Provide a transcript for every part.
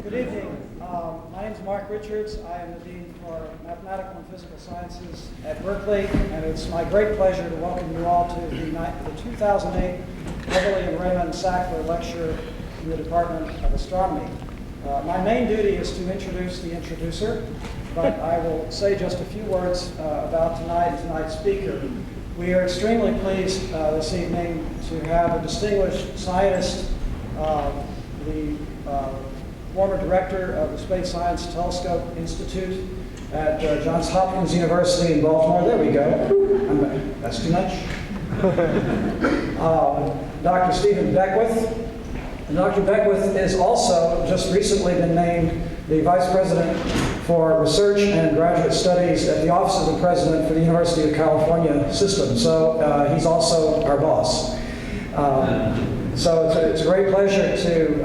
Good evening. My name is Mark Richards. I am the Dean for Mathematical and Physical Sciences at Berkeley, and it's my great pleasure to welcome you all to the 2008 Beverly and Raymond Sackler Lecture in the Department of Astronomy. My main duty is to introduce the introducer, but I will say just a few words about tonight's speaker. We are extremely pleased this evening to have a distinguished scientist, the former director of the Space Science Telescope Institute at Johns Hopkins University in Baltimore. There we go. That's too much. Dr. Stephen Beckwith. And Dr. Beckwith is also just recently been named the Vice President for Research and Graduate Studies at the Office of the President for the University of California System. So he's also our boss. So it's a great pleasure to,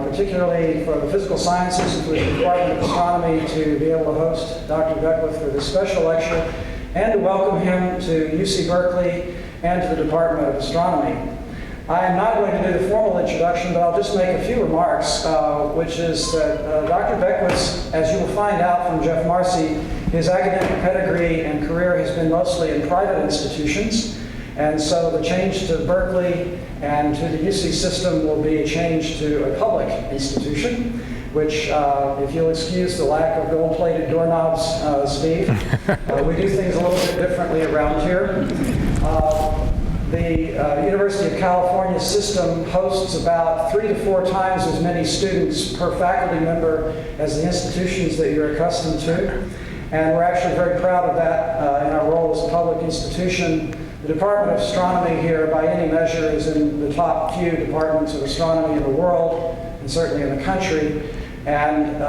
particularly for the physical sciences and for the Department of Astronomy, to be able to host Dr. Beckwith for this special lecture and to welcome him to UC Berkeley and to the Department of Astronomy. I am not going to do the formal introduction, but I'll just make a few remarks, which is that Dr. Beckwith, as you will find out from Jeff Marcy, his academic pedigree and career has been mostly in private institutions. And so the change to Berkeley and to the UC system will be a change to a public institution, which, if you'll excuse the lack of gold-plated doorknobs, Steve, we do things a little bit differently around here. The University of California system hosts about 3 to 4 times as many students per faculty member as the institutions that you're accustomed to. And we're actually very proud of that in our role as a public institution. The Department of Astronomy here, by any measure, is in the top few departments of astronomy in the world, and certainly in the country. And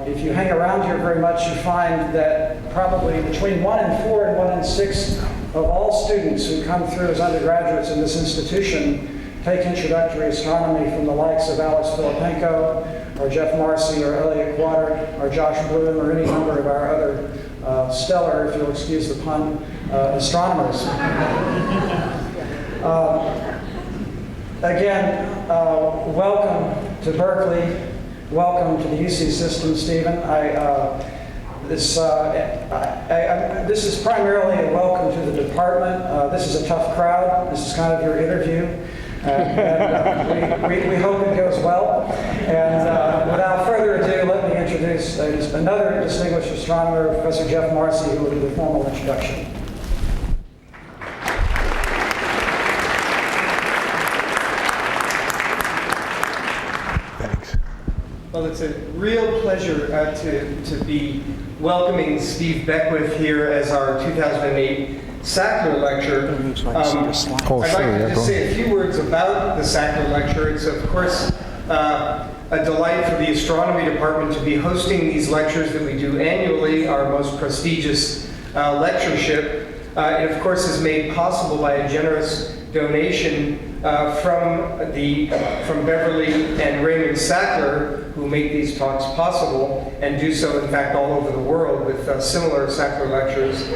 if you hang around here very much, you find that probably between 1 in 4 and 1 in 6 of all students who come through as undergraduates in this institution take introductory astronomy from the likes of Alex Filipenko, or Jeff Marcy, or Elliot Quader, or Josh Bloom, or any number of our other stellar, if you'll excuse the pun, astronomers. Again, welcome to Berkeley. Welcome to the UC system, Stephen. This is primarily a welcome to the department. This is a tough crowd. This is kind of your interview. We hope it goes well. And without further ado, let me introduce another distinguished astronomer, Professor Jeff Marcy, who will do the formal introduction. Thanks. Well, it's a real pleasure to be welcoming Steve Beckwith here as our 2008 Sackler Lecture. I'd like to just say a few words about the Sackler Lecture. It's, of course, a delight for the Astronomy Department to be hosting these lectures that we do annually, our most prestigious lectureship. It, of course, is made possible by a generous donation from Beverly and Raymond Sackler, who make these talks possible and do so, in fact, all over the world with similar Sackler lectures.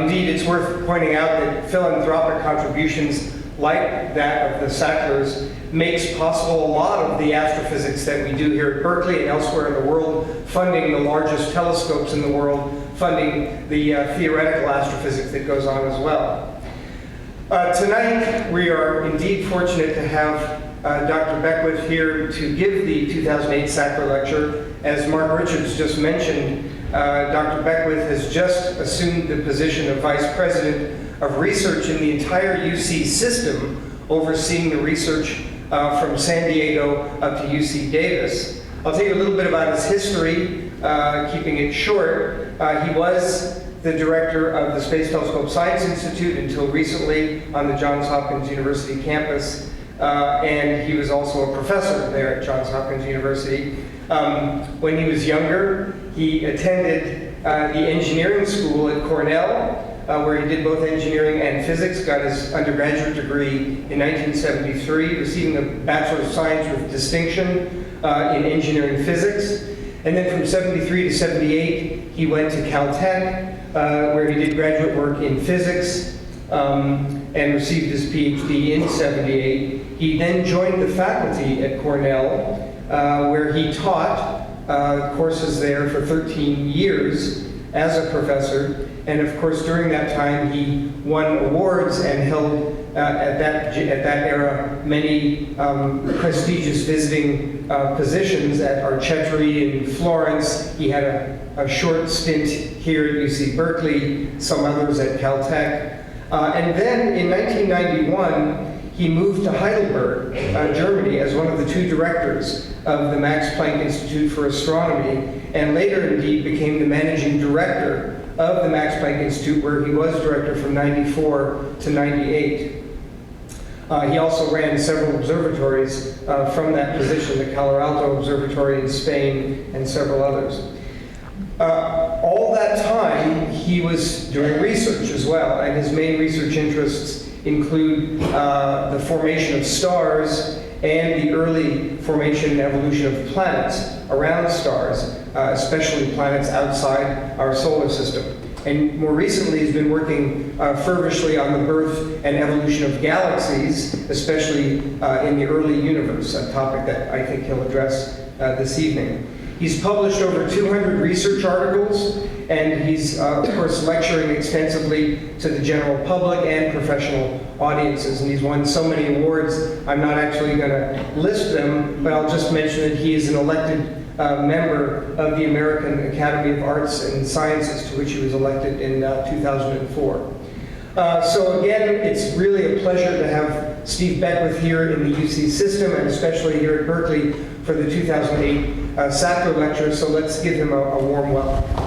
Indeed, it's worth pointing out that philanthropic contributions like that of the Sacklers makes possible a lot of the astrophysics that we do here at Berkeley and elsewhere in the world, funding the largest telescopes in the world, funding the theoretical astrophysics that goes on as well. Tonight, we are indeed fortunate to have Dr. Beckwith here to give the 2008 Sackler Lecture. As Mark Richards just mentioned, Dr. Beckwith has just assumed the position of Vice President of Research in the entire UC system, overseeing the research from San Diego up to UC Davis. I'll tell you a little bit about his history, keeping it short. He was the director of the Space Telescope Science Institute until recently on the Johns Hopkins University campus. And he was also a professor there at Johns Hopkins University. When he was younger, he attended the engineering school at Cornell, where he did both engineering and physics, got his undergraduate degree in 1973, receiving a Bachelor of Science with distinction in engineering physics. And then from 73 to 78, he went to Caltech, where he did graduate work in physics and received his PhD in 78. He then joined the faculty at Cornell, where he taught courses there for 13 years as a professor. And of course, during that time, he won awards and held, at that era, many prestigious visiting positions at Arcetri in Florence. He had a short stint here at UC Berkeley, some others at Caltech. And then in 1991, he moved to Heidelberg, Germany, as one of the 2 directors of the Max Planck Institute for Astronomy, and later indeed became the managing director of the Max Planck Institute, where he was director from 94 to 98. He also ran several observatories from that position, the Calar Alto Observatory in Spain and several others. All that time, he was doing research as well, and his main research interests include the formation of stars and the early formation and evolution of planets around stars, especially planets outside our solar system. And more recently, he's been working fervently on the birth and evolution of galaxies, especially in the early universe, a topic that I think he'll address this evening. He's published over 200 research articles, and he's, of course, lecturing extensively to the general public and professional audiences. And he's won so many awards, I'm not actually going to list them, but I'll just mention that he is an elected member of the American Academy of Arts and Sciences, to which he was elected in 2004. So again, it's really a pleasure to have Steve Beckwith here in the UC system, and especially here at Berkeley for the 2008 Sackler Lecture. So let's give him a warm welcome.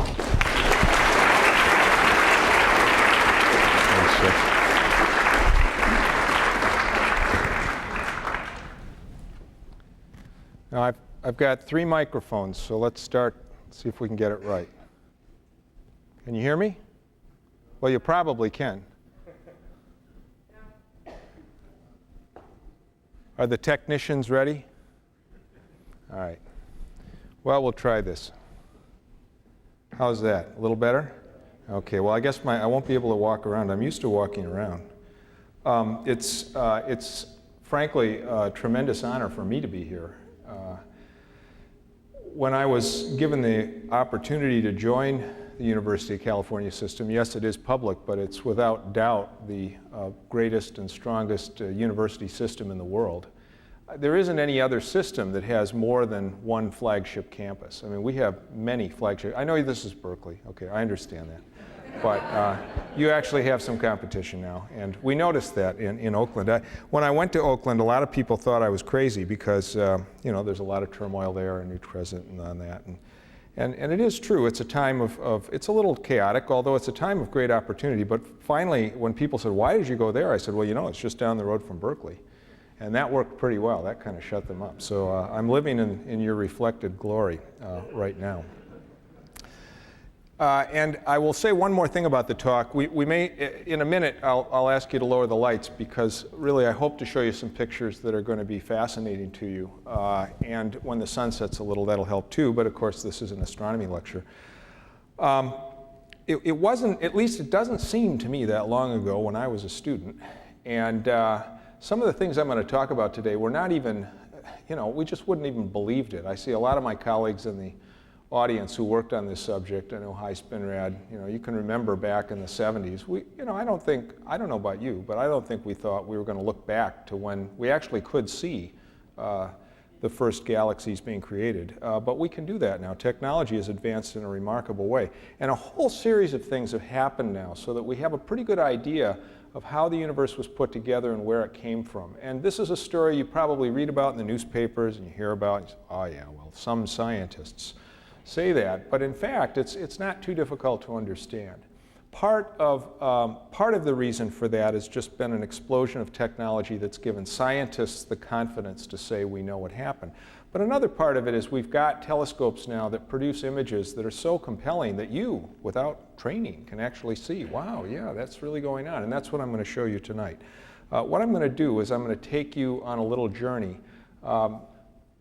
Now I've got 3 microphones, so let's start, see if we can get it right. Can you hear me? Well, you probably can. Are the technicians ready? All right. Well, we'll try this. How's that? A little better? Okay, well, I guess I won't be able to walk around. I'm used to walking around. It's frankly a tremendous honor for me to be here. When I was given the opportunity to join the University of California system, yes, it is public, but it's without doubt the greatest and strongest university system in the world. There isn't any other system that has more than one flagship campus. I mean, we have many flagship. I know this is Berkeley. Okay, I understand that. But you actually have some competition now, and we noticed that in Oakland. When I went to Oakland, a lot of people thought I was crazy because you know, there's a lot of turmoil there, a new president and on that, and it is true. It's a time of it's a little chaotic, although it's a time of great opportunity. But finally, when people said, "Why did you go there?" I said, "Well, you know, it's just down the road from Berkeley," and that worked pretty well. That kind of shut them up. So I'm living in your reflected glory right now. And I will say one more thing about the talk. We may, in a minute, I'll ask you to lower the lights because really I hope to show you some pictures that are going to be fascinating to you. And when the sun sets a little, that'll help too. But of course, this is an astronomy lecture. It wasn't, at least it doesn't seem to me that long ago when I was a student. And some of the things I'm going to talk about today were not even, you know, we just wouldn't even believed it. I see a lot of my colleagues in the audience who worked on this subject. I know Hi Spinrad, you know, you can remember back in the 70s. You know, I don't know about you, but I don't think we thought we were going to look back to when we actually could see the first galaxies being created. But we can do that now. Technology has advanced in a remarkable way. And a whole series of things have happened now so that we have a pretty good idea of how the universe was put together and where it came from. And this is a story you probably read about in the newspapers and you hear about, and you say, oh yeah, well, some scientists say that, but in fact, it's not too difficult to understand. Part of the reason for that has just been an explosion of technology that's given scientists the confidence to say we know what happened. But another part of it is we've got telescopes now that produce images that are so compelling that you, without training, can actually see, wow, yeah, that's really going on. And that's what I'm going to show you tonight. What I'm going to do is I'm going to take you on a little journey,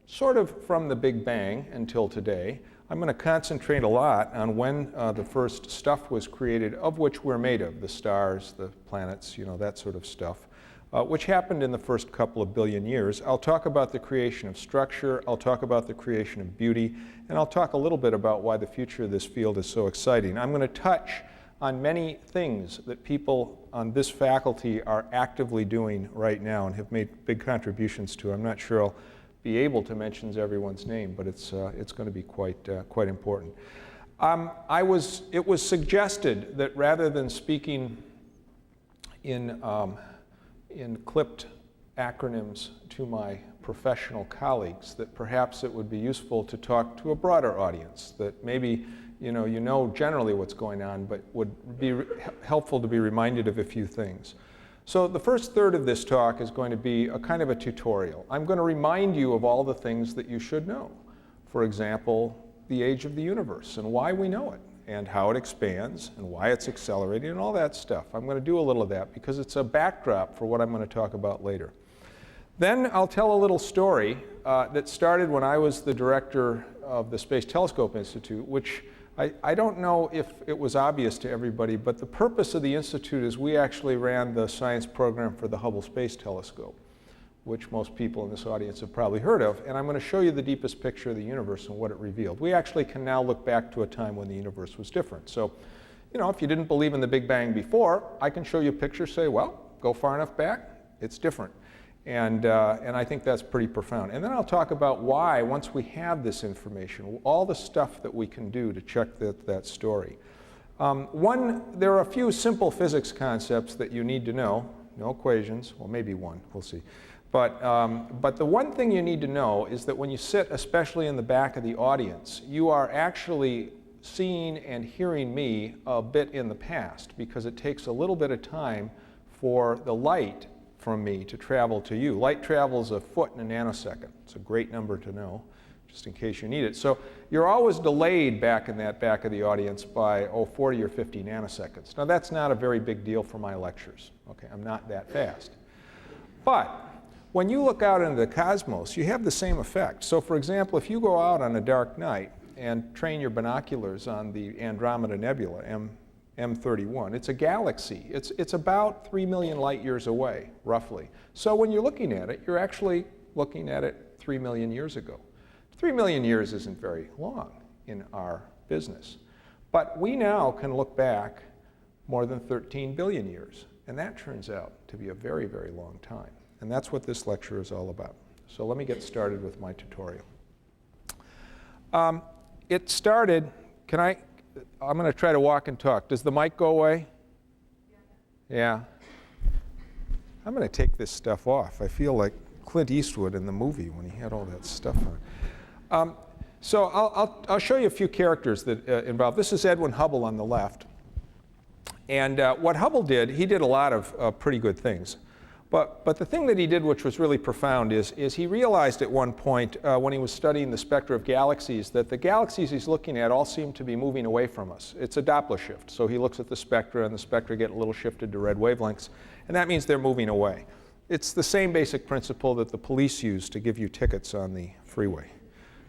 sort of from the Big Bang until today. I'm going to concentrate a lot on when the first stuff was created, of which we're made of, the stars, the planets, you know, that sort of stuff. which happened in the first couple of billion years. I'll talk about the creation of structure, I'll talk about the creation of beauty, and I'll talk a little bit about why the future of this field is so exciting. I'm going to touch on many things that people on this faculty are actively doing right now and have made big contributions to. I'm not sure I'll be able to mention everyone's name, but it's going to be quite important. It was suggested that rather than speaking in clipped acronyms to my professional colleagues, that perhaps it would be useful to talk to a broader audience, that maybe you know generally what's going on, but would be helpful to be reminded of a few things. So the first third of this talk is going to be a kind of a tutorial. I'm going to remind you of all the things that you should know. For example, the age of the universe and why we know it, and how it expands and why it's accelerating and all that stuff. I'm going to do a little of that because it's a backdrop for what I'm going to talk about later. Then I'll tell a little story that started when I was the director of the Space Telescope Institute, which I don't know if it was obvious to everybody, but the purpose of the Institute is we actually ran the science program for the Hubble Space Telescope, which most people in this audience have probably heard of, and I'm going to show you the deepest picture of the universe and what it revealed. We actually can now look back to a time when the universe was different. So, if you didn't believe in the Big Bang before, I can show you a picture, say, well, go far enough back, it's different. And I think that's pretty profound. And then I'll talk about why, once we have this information, all the stuff that we can do to check that story. There are a few simple physics concepts that you need to know. No equations, well, maybe one, we'll see. But the one thing you need to know is that when you sit, especially in the back of the audience, you are actually seeing and hearing me a bit in the past, because it takes a little bit of time for the light from me to travel to you. Light travels a foot in a nanosecond. It's a great number to know, just in case you need it. So you're always delayed back in that back of the audience by 40 or 50 nanoseconds. Now that's not a very big deal for my lectures. Okay, I'm not that fast. But when you look out into the cosmos, you have the same effect. So for example, if you go out on a dark night and train your binoculars on the Andromeda Nebula, M31, it's a galaxy. It's about 3 million light years away, roughly. So when you're looking at it, you're actually looking at it 3 million years ago. 3 million years isn't very long in our business. But we now can look back more than 13 billion years. And that turns out to be a very, very long time. And that's what this lecture is all about. So let me get started with my tutorial. It started, I'm going to try to walk and talk. Does the mic go away? Yeah. I'm going to take this stuff off. I feel like Clint Eastwood in the movie when he had all that stuff on. So I'll show you a few characters that involve. This is Edwin Hubble on the left. And what Hubble did, he did a lot of pretty good things. But the thing that he did, which was really profound, is he realized at one point when he was studying the spectra of galaxies that the galaxies he's looking at all seem to be moving away from us. It's a Doppler shift. So he looks at the spectra, and the spectra get a little shifted to red wavelengths, and that means they're moving away. It's the same basic principle that the police use to give you tickets on the freeway.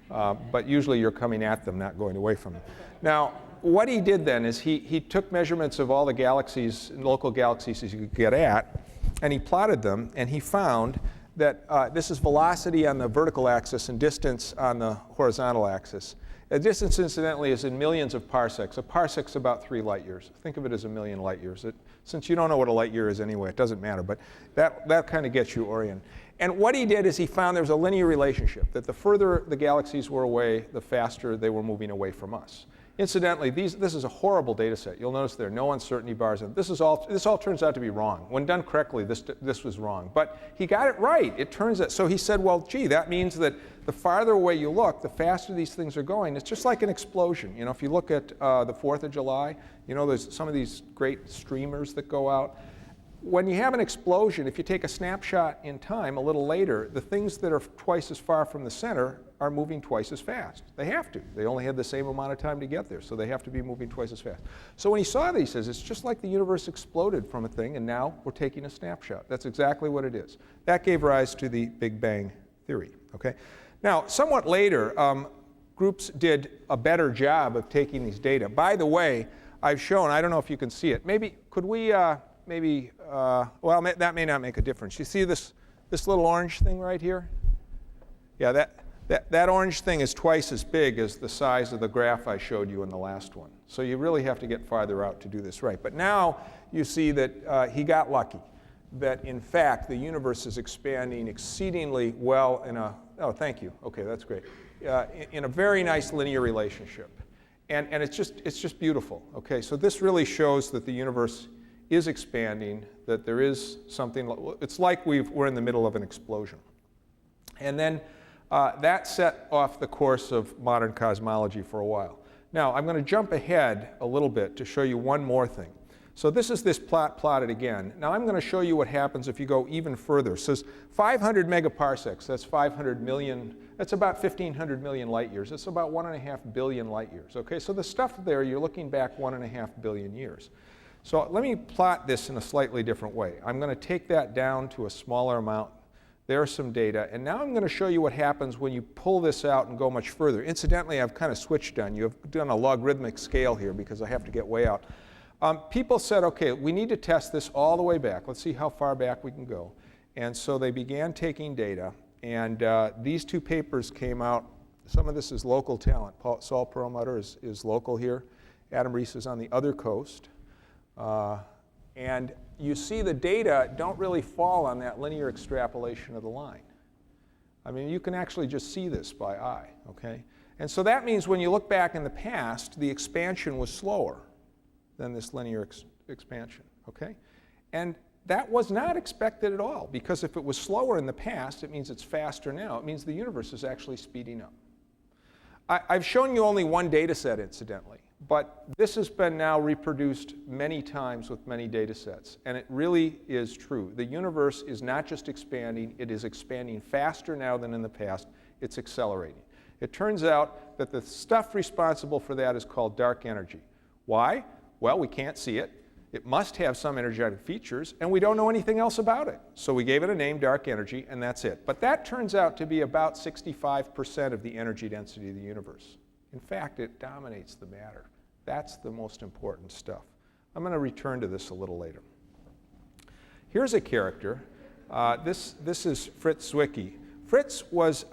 But usually you're coming at them, not going away from them. Now, what he did then is he took measurements of all the galaxies, local galaxies he could get at, and he plotted them, and he found that this is velocity on the vertical axis and distance on the horizontal axis. The distance, incidentally, is in millions of parsecs. A parsec's about 3 light years. Think of it as a million light years. Since you don't know what a light year is anyway, it doesn't matter, but that kind of gets you oriented. And what he did is he found there was a linear relationship, that the further the galaxies were away, the faster they were moving away from us. Incidentally, this is a horrible data set. You'll notice there are no uncertainty bars. And this all turns out to be wrong. When done correctly, this was wrong. But he got it right. It turns out. So he said, well, gee, that means that the farther away you look, the faster these things are going. It's just like an explosion. If you look at the 4th of July, there's some of these great streamers that go out. When you have an explosion, if you take a snapshot in time a little later, the things that are twice as far from the center are moving twice as fast. They have to. They only had the same amount of time to get there, so they have to be moving twice as fast. So when he saw these, he says, it's just like the universe exploded from a thing, and now we're taking a snapshot. That's exactly what it is. That gave rise to the Big Bang theory. Okay? Now, somewhat later, groups did a better job of taking these data. By the way, I've shown, I don't know if you can see it. Maybe, could we maybe, well, that may not make a difference. You see this little orange thing right here? Yeah, that orange thing is twice as big as the size of the graph I showed you in the last one. So you really have to get farther out to do this right. But now you see that he got lucky, that in fact the universe is expanding exceedingly well in a, oh, thank you, okay, that's great, in a very nice linear relationship. And it's just beautiful, okay? So this really shows that the universe is expanding, that there is something, it's like we're in the middle of an explosion. And then that set off the course of modern cosmology for a while. Now, I'm going to jump ahead a little bit to show you one more thing. So this is this plot plotted again. Now I'm going to show you what happens if you go even further. It says 500 megaparsecs, that's 500 million, that's about 1,500 million light years. It's about 1.5 billion light years. Okay, so the stuff there, you're looking back 1.5 billion years. So let me plot this in a slightly different way. I'm going to take that down to a smaller amount. There's some data, and now I'm going to show you what happens when you pull this out and go much further. Incidentally, I've kind of switched on you. I've done a logarithmic scale here because I have to get way out. People said, okay, we need to test this all the way back. Let's see how far back we can go. And so they began taking data, and these two papers came out. Some of this is local talent. Saul Perlmutter is local here. Adam Rees is on the other coast. And you see the data don't really fall on that linear extrapolation of the line. I mean, you can actually just see this by eye, okay? And so that means when you look back in the past, the expansion was slower than this linear expansion, okay? And that was not expected at all, because if it was slower in the past, it means it's faster now. It means the universe is actually speeding up. I've shown you only one data set, incidentally, but this has been now reproduced many times with many data sets, and it really is true. The universe is not just expanding, it is expanding faster now than in the past. It's accelerating. It turns out that the stuff responsible for that is called dark energy. Why? Well, we can't see it. It must have some energetic features, and we don't know anything else about it. So we gave it a name, dark energy, and that's it. But that turns out to be about 65% of the energy density of the universe. In fact, it dominates the matter. That's the most important stuff. I'm going to return to this a little later. Here's a character. This is Fritz Zwicky. Fritz was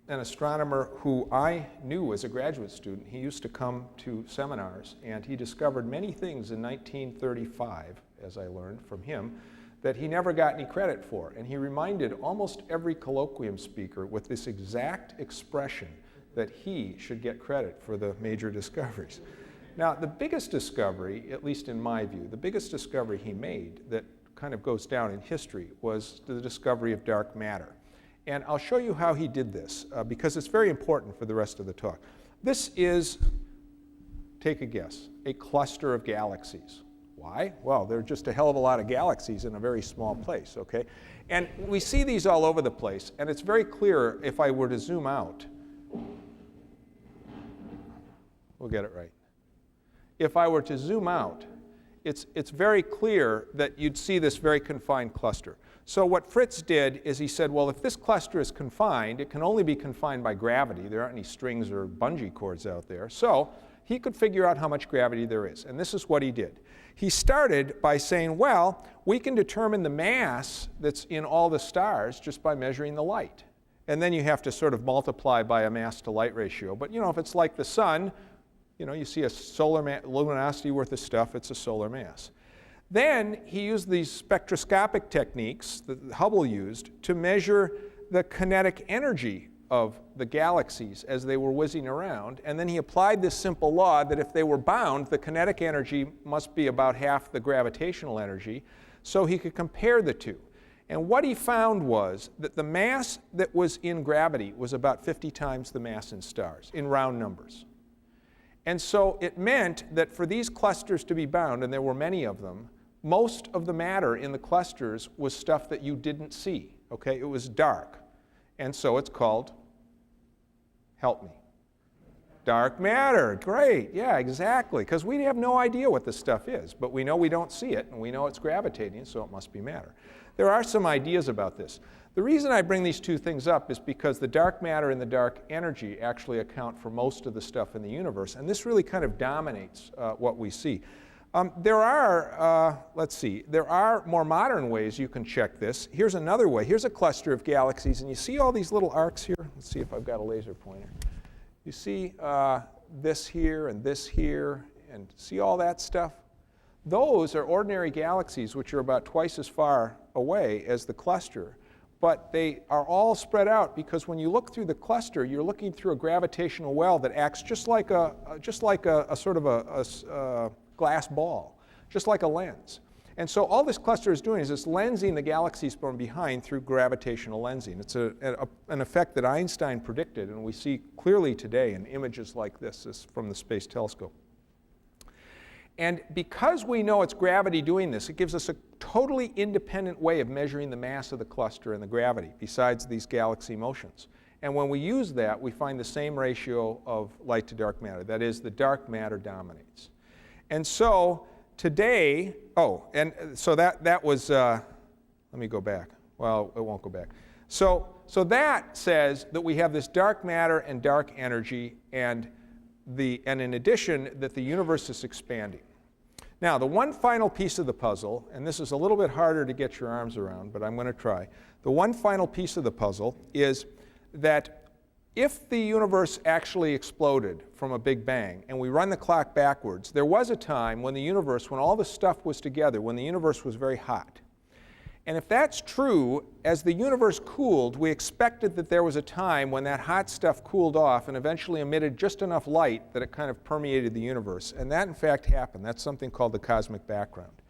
an astronomer who I knew as a graduate student. He used to come to seminars, and he discovered many things in 1935, as I learned from him, that he never got any credit for. And he reminded almost every colloquium speaker with this exact expression that he should get credit for the major discoveries. Now, the biggest discovery, at least in my view, the biggest discovery he made that kind of goes down in history was the discovery of dark matter. And I'll show you how he did this, because it's very important for the rest of the talk. This is, take a guess, a cluster of galaxies. Why? Well, there are just a hell of a lot of galaxies in a very small place, okay? And we see these all over the place, and it's very clear if I were to zoom out. We'll get it right. If I were to zoom out, it's very clear that you'd see this very confined cluster. So what Fritz did is he said, well, if this cluster is confined, it can only be confined by gravity. There aren't any strings or bungee cords out there. So he could figure out how much gravity there is. And this is what he did. He started by saying, well, we can determine the mass that's in all the stars just by measuring the light. And then you have to sort of multiply by a mass to light ratio. But you know, if it's like the sun, you know, you see a solar luminosity worth of stuff, it's a solar mass. Then he used these spectroscopic techniques that Hubble used to measure the kinetic energy of the galaxies as they were whizzing around. And then he applied this simple law that if they were bound, the kinetic energy must be about half the gravitational energy, so he could compare the two. And what he found was that the mass that was in gravity was about 50 times the mass in stars, in round numbers. And so it meant that for these clusters to be bound, and there were many of them, most of the matter in the clusters was stuff that you didn't see, okay? It was dark. And so it's called, help me, dark matter. Great, yeah, exactly. Because we have no idea what this stuff is, but we know we don't see it, and we know it's gravitating, so it must be matter. There are some ideas about this. The reason I bring these two things up is because the dark matter and the dark energy actually account for most of the stuff in the universe, and this really kind of dominates what we see. There are, let's see, there are more modern ways you can check this. Here's another way. Here's a cluster of galaxies, and you see all these little arcs here? Let's see if I've got a laser pointer. You see this here, and see all that stuff? Those are ordinary galaxies which are about twice as far away as the cluster, but they are all spread out because when you look through the cluster, you're looking through a gravitational well that acts just like a sort of a glass ball, just like a lens. And so all this cluster is doing is it's lensing the galaxies from behind through gravitational lensing. It's an effect that Einstein predicted, and we see clearly today in images like this from the Space Telescope. And because we know it's gravity doing this, it gives us a totally independent way of measuring the mass of the cluster and the gravity, besides these galaxy motions. And when we use that, we find the same ratio of light to dark matter. That is, the dark matter dominates. And so today, that was, let me go back. Well, it won't go back. So that says that we have this dark matter and dark energy, and in addition, that the universe is expanding. Now, the one final piece of the puzzle, and this is a little bit harder to get your arms around, but I'm going to try. The one final piece of the puzzle is that if the universe actually exploded from a Big Bang, and we run the clock backwards, there was a time when when all the stuff was together, when the universe was very hot. And if that's true, as the universe cooled, we expected that there was a time when that hot stuff cooled off and eventually emitted just enough light that it kind of permeated the universe. And that, in fact, happened. That's something called the cosmic background.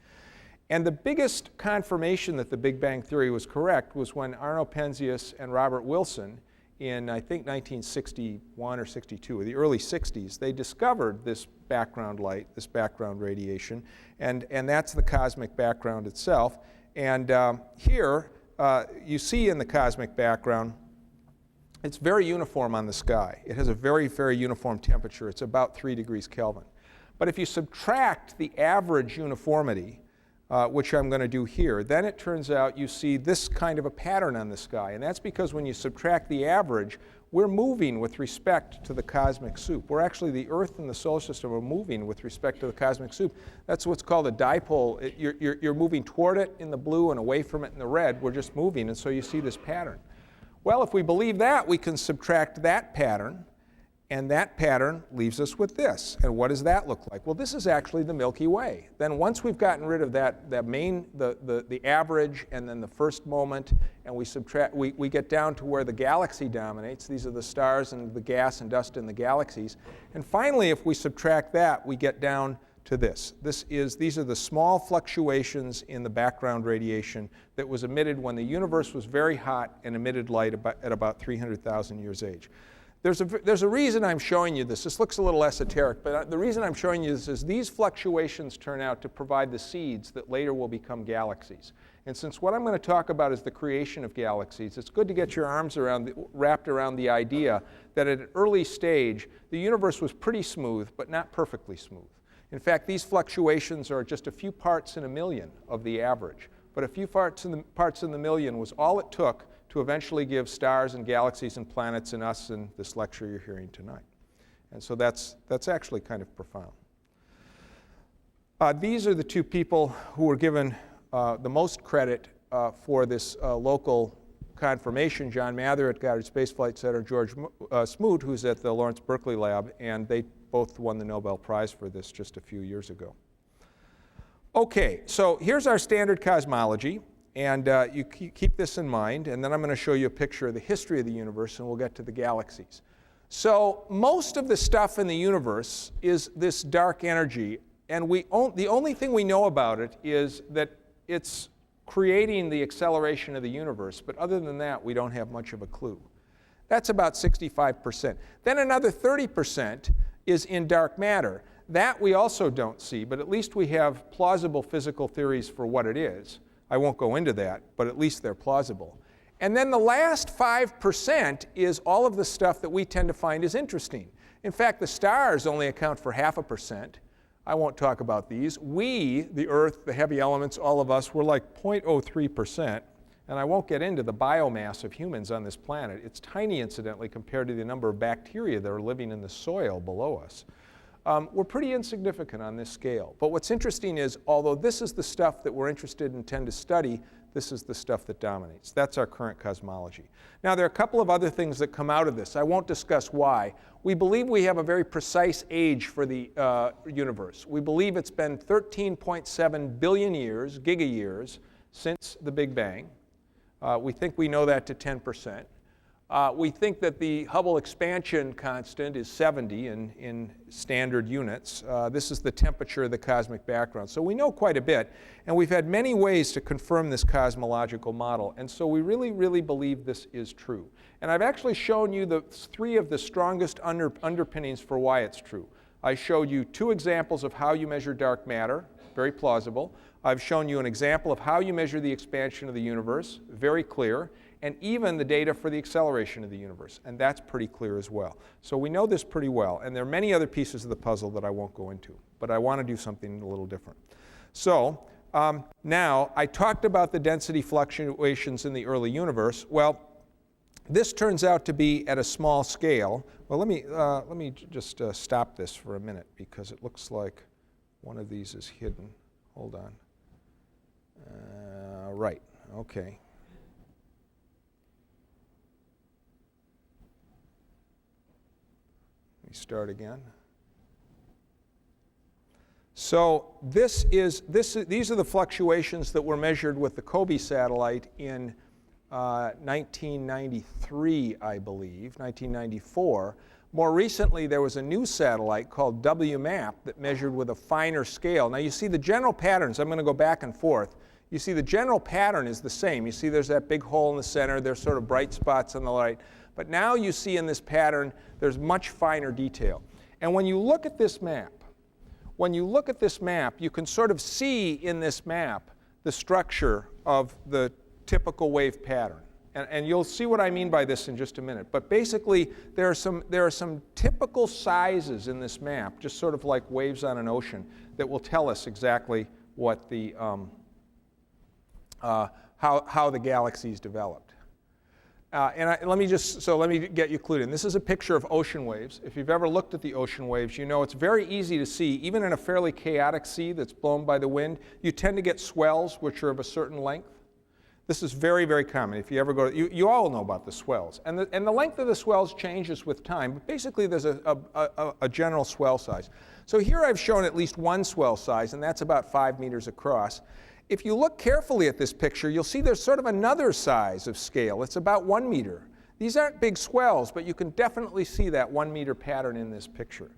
And the biggest confirmation that the Big Bang theory was correct was when Arno Penzias and Robert Wilson, in, I think, 1961 or 62, or the early 60s, they discovered this background light, this background radiation, and that's the cosmic background itself. And here, you see in the cosmic background, it's very uniform on the sky. It has a very, very uniform temperature. It's about 3 degrees Kelvin. But if you subtract the average uniformity, which I'm going to do here, then it turns out you see this kind of a pattern on the sky. And that's because when you subtract the average, we're moving with respect to the cosmic soup. We're actually, the Earth and the solar system are moving with respect to the cosmic soup. That's what's called a dipole. You're moving toward it in the blue and away from it in the red. We're just moving, and so you see this pattern. Well, if we believe that, we can subtract that pattern, and that pattern leaves us with this. And what does that look like? Well, this is actually the Milky Way. Then once we've gotten rid of the average and then the first moment, and we get down to where the galaxy dominates. These are the stars and the gas and dust in the galaxies. And finally, if we subtract that, we get down to this. These are the small fluctuations in the background radiation that was emitted when the universe was very hot and emitted light at about 300,000 years age. There's a reason I'm showing you this. This looks a little esoteric, but the reason I'm showing you this is these fluctuations turn out to provide the seeds that later will become galaxies. And since what I'm going to talk about is the creation of galaxies, it's good to get your arms wrapped around the idea that at an early stage, the universe was pretty smooth, but not perfectly smooth. In fact, these fluctuations are just a few parts in a million of the average. But a few parts in the million was all it took to eventually give stars and galaxies and planets and us in this lecture you're hearing tonight. And so that's actually kind of profound. These are the two people who were given the most credit for this local confirmation. John Mather at Goddard Space Flight Center, George Smoot, who's at the Lawrence Berkeley Lab, and they both won the Nobel Prize for this just a few years ago. Okay, so here's our standard cosmology. And you keep this in mind, and then I'm going to show you a picture of the history of the universe, and we'll get to the galaxies. So most of the stuff in the universe is this dark energy, and the only thing we know about it is that it's creating the acceleration of the universe, but other than that, we don't have much of a clue. That's about 65%. Then another 30% is in dark matter. That we also don't see, but at least we have plausible physical theories for what it is. I won't go into that, but at least they're plausible. And then the last 5% is all of the stuff that we tend to find is interesting. In fact, the stars only account for 0.5%. I won't talk about these. We, the Earth, the heavy elements, all of us, we're like 0.03%. And I won't get into the biomass of humans on this planet. It's tiny, incidentally, compared to the number of bacteria that are living in the soil below us. we're pretty insignificant on this scale. But what's interesting is, although this is the stuff that we're interested and tend to study, this is the stuff that dominates. That's our current cosmology. Now, there are a couple of other things that come out of this. I won't discuss why. We believe we have a very precise age for the universe. We believe it's been 13.7 billion years, gigayears, since the Big Bang. We think we know that to 10%. We think that the Hubble expansion constant is 70 in standard units. This is the temperature of the cosmic background. So we know quite a bit, and we've had many ways to confirm this cosmological model. And so we really, really believe this is true. And I've actually shown you the three of the strongest underpinnings for why it's true. I showed you two examples of how you measure dark matter, very plausible. I've shown you an example of how you measure the expansion of the universe, very clear, and even the data for the acceleration of the universe, and that's pretty clear as well. So we know this pretty well, and there are many other pieces of the puzzle that I won't go into, but I want to do something a little different. So now, I talked about the density fluctuations in the early universe. Well, this turns out to be at a small scale. Well, let me just stop this for a minute, because it looks like one of these is hidden. Hold on. Right, okay. Let me start again. So these are the fluctuations that were measured with the COBE satellite in 1993, I believe, 1994. More recently, there was a new satellite called WMAP that measured with a finer scale. Now you see the general patterns. I'm going to go back and forth. You see the general pattern is the same. You see there's that big hole in the center. There's sort of bright spots on the light. But now you see in this pattern, there's much finer detail. And when you look at this map, you can sort of see in this map the structure of the typical wave pattern. And you'll see what I mean by this in just a minute. But basically, there are some typical sizes in this map, just sort of like waves on an ocean, that will tell us exactly what the how the galaxies developed. Let me get you clued in. This is a picture of ocean waves. If you've ever looked at the ocean waves, you know it's very easy to see, even in a fairly chaotic sea that's blown by the wind, you tend to get swells which are of a certain length. This is very, very common. If you ever go, you all know about the swells. And the length of the swells changes with time, but basically there's a general swell size. So here I've shown at least one swell size, and that's about 5 meters across. If you look carefully at this picture, you'll see there's sort of another size of scale. It's about 1 meter. These aren't big swells, but you can definitely see that 1 meter pattern in this picture.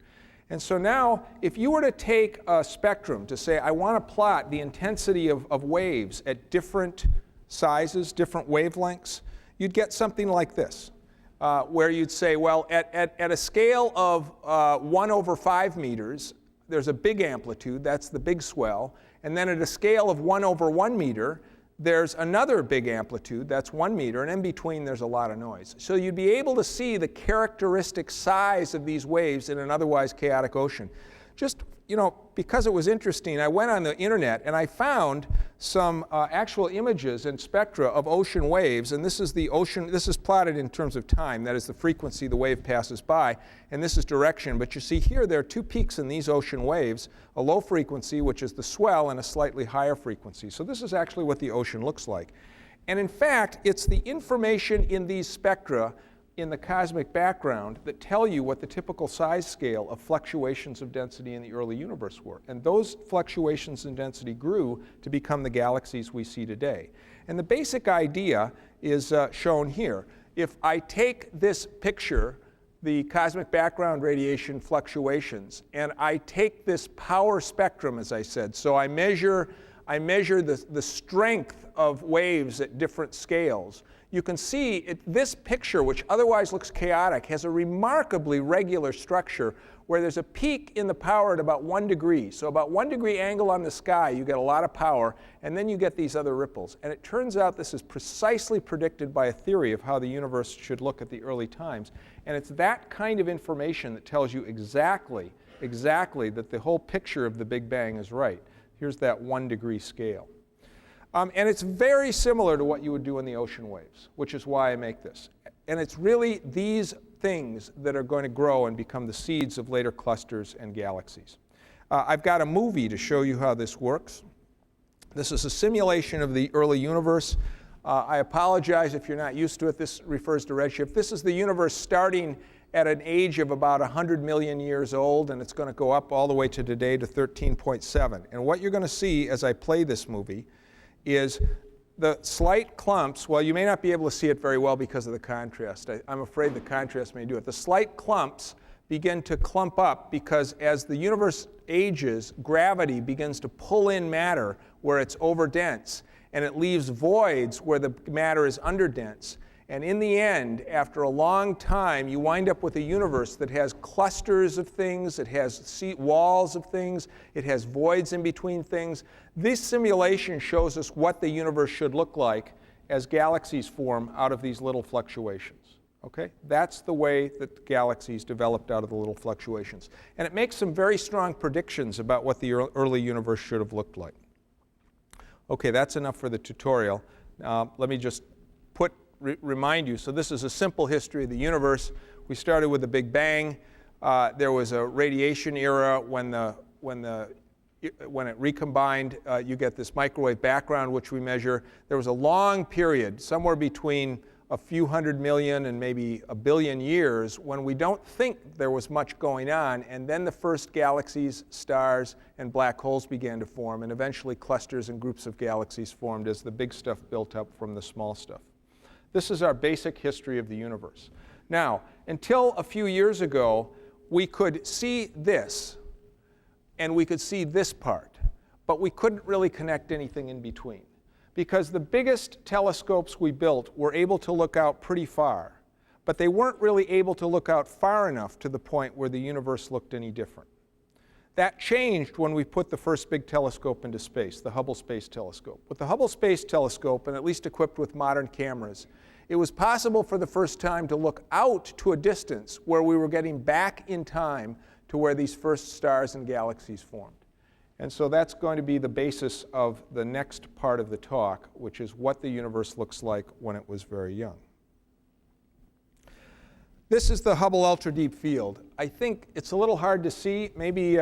And so now, if you were to take a spectrum to say, I want to plot the intensity of waves at different sizes, different wavelengths, you'd get something like this, where you'd say, well, at a scale of 1/5 meters, there's a big amplitude, that's the big swell, and then at a scale of 1/1 meter, there's another big amplitude, that's 1 meter, and in between there's a lot of noise. So you'd be able to see the characteristic size of these waves in an otherwise chaotic ocean. Just, because it was interesting, I went on the internet and I found some actual images and spectra of ocean waves, and this is the ocean, this is plotted in terms of time, that is the frequency the wave passes by, and this is direction. But you see here there are two peaks in these ocean waves, a low frequency, which is the swell, and a slightly higher frequency. So this is actually what the ocean looks like. And in fact, it's the information in these spectra in the cosmic background that tell you what the typical size scale of fluctuations of density in the early universe were. And those fluctuations in density grew to become the galaxies we see today. And the basic idea is shown here. If I take this picture, the cosmic background radiation fluctuations, and I take this power spectrum, as I said, so I measure the strength of waves at different scales, you can see this picture, which otherwise looks chaotic, has a remarkably regular structure where there's a peak in the power at about 1 degree. So about 1 degree angle on the sky, you get a lot of power, and then you get these other ripples. And it turns out this is precisely predicted by a theory of how the universe should look at the early times. And it's that kind of information that tells you exactly that the whole picture of the Big Bang is right. Here's that 1 degree scale. And it's very similar to what you would do in the ocean waves, which is why I make this. And it's really these things that are going to grow and become the seeds of later clusters and galaxies. I've got a movie to show you how this works. This is a simulation of the early universe. I apologize if you're not used to it. This refers to redshift. This is the universe starting at an age of about 100 million years old, and it's going to go up all the way to today to 13.7. And what you're going to see as I play this movie is the slight clumps. Well, you may not be able to see it very well because of the contrast. I'm afraid the contrast may do it. The slight clumps begin to clump up because as the universe ages, gravity begins to pull in matter where it's overdense, and it leaves voids where the matter is underdense. And in the end, after a long time, you wind up with a universe that has clusters of things, it has walls of things, it has voids in between things. This simulation shows us what the universe should look like as galaxies form out of these little fluctuations. Okay? That's the way that galaxies developed out of the little fluctuations. And it makes some very strong predictions about what the early universe should have looked like. Okay, that's enough for the tutorial. Let me just remind you, so this is a simple history of the universe. We started with the Big Bang. There was a radiation era when it recombined. You get this microwave background, which we measure. There was a long period, somewhere between a few 100 million and maybe a billion years, when we don't think there was much going on, and then the first galaxies, stars, and black holes began to form, and eventually clusters and groups of galaxies formed as the big stuff built up from the small stuff. This is our basic history of the universe. Now, until a few years ago, we could see this, and we could see this part, but we couldn't really connect anything in between, because the biggest telescopes we built were able to look out pretty far, but they weren't really able to look out far enough to the point where the universe looked any different. That changed when we put the first big telescope into space, the Hubble Space Telescope. With the Hubble Space Telescope, and at least equipped with modern cameras, it was possible for the first time to look out to a distance where we were getting back in time to where these first stars and galaxies formed. And so that's going to be the basis of the next part of the talk, which is what the universe looks like when it was very young. This is the Hubble Ultra Deep Field. I think it's a little hard to see. Maybe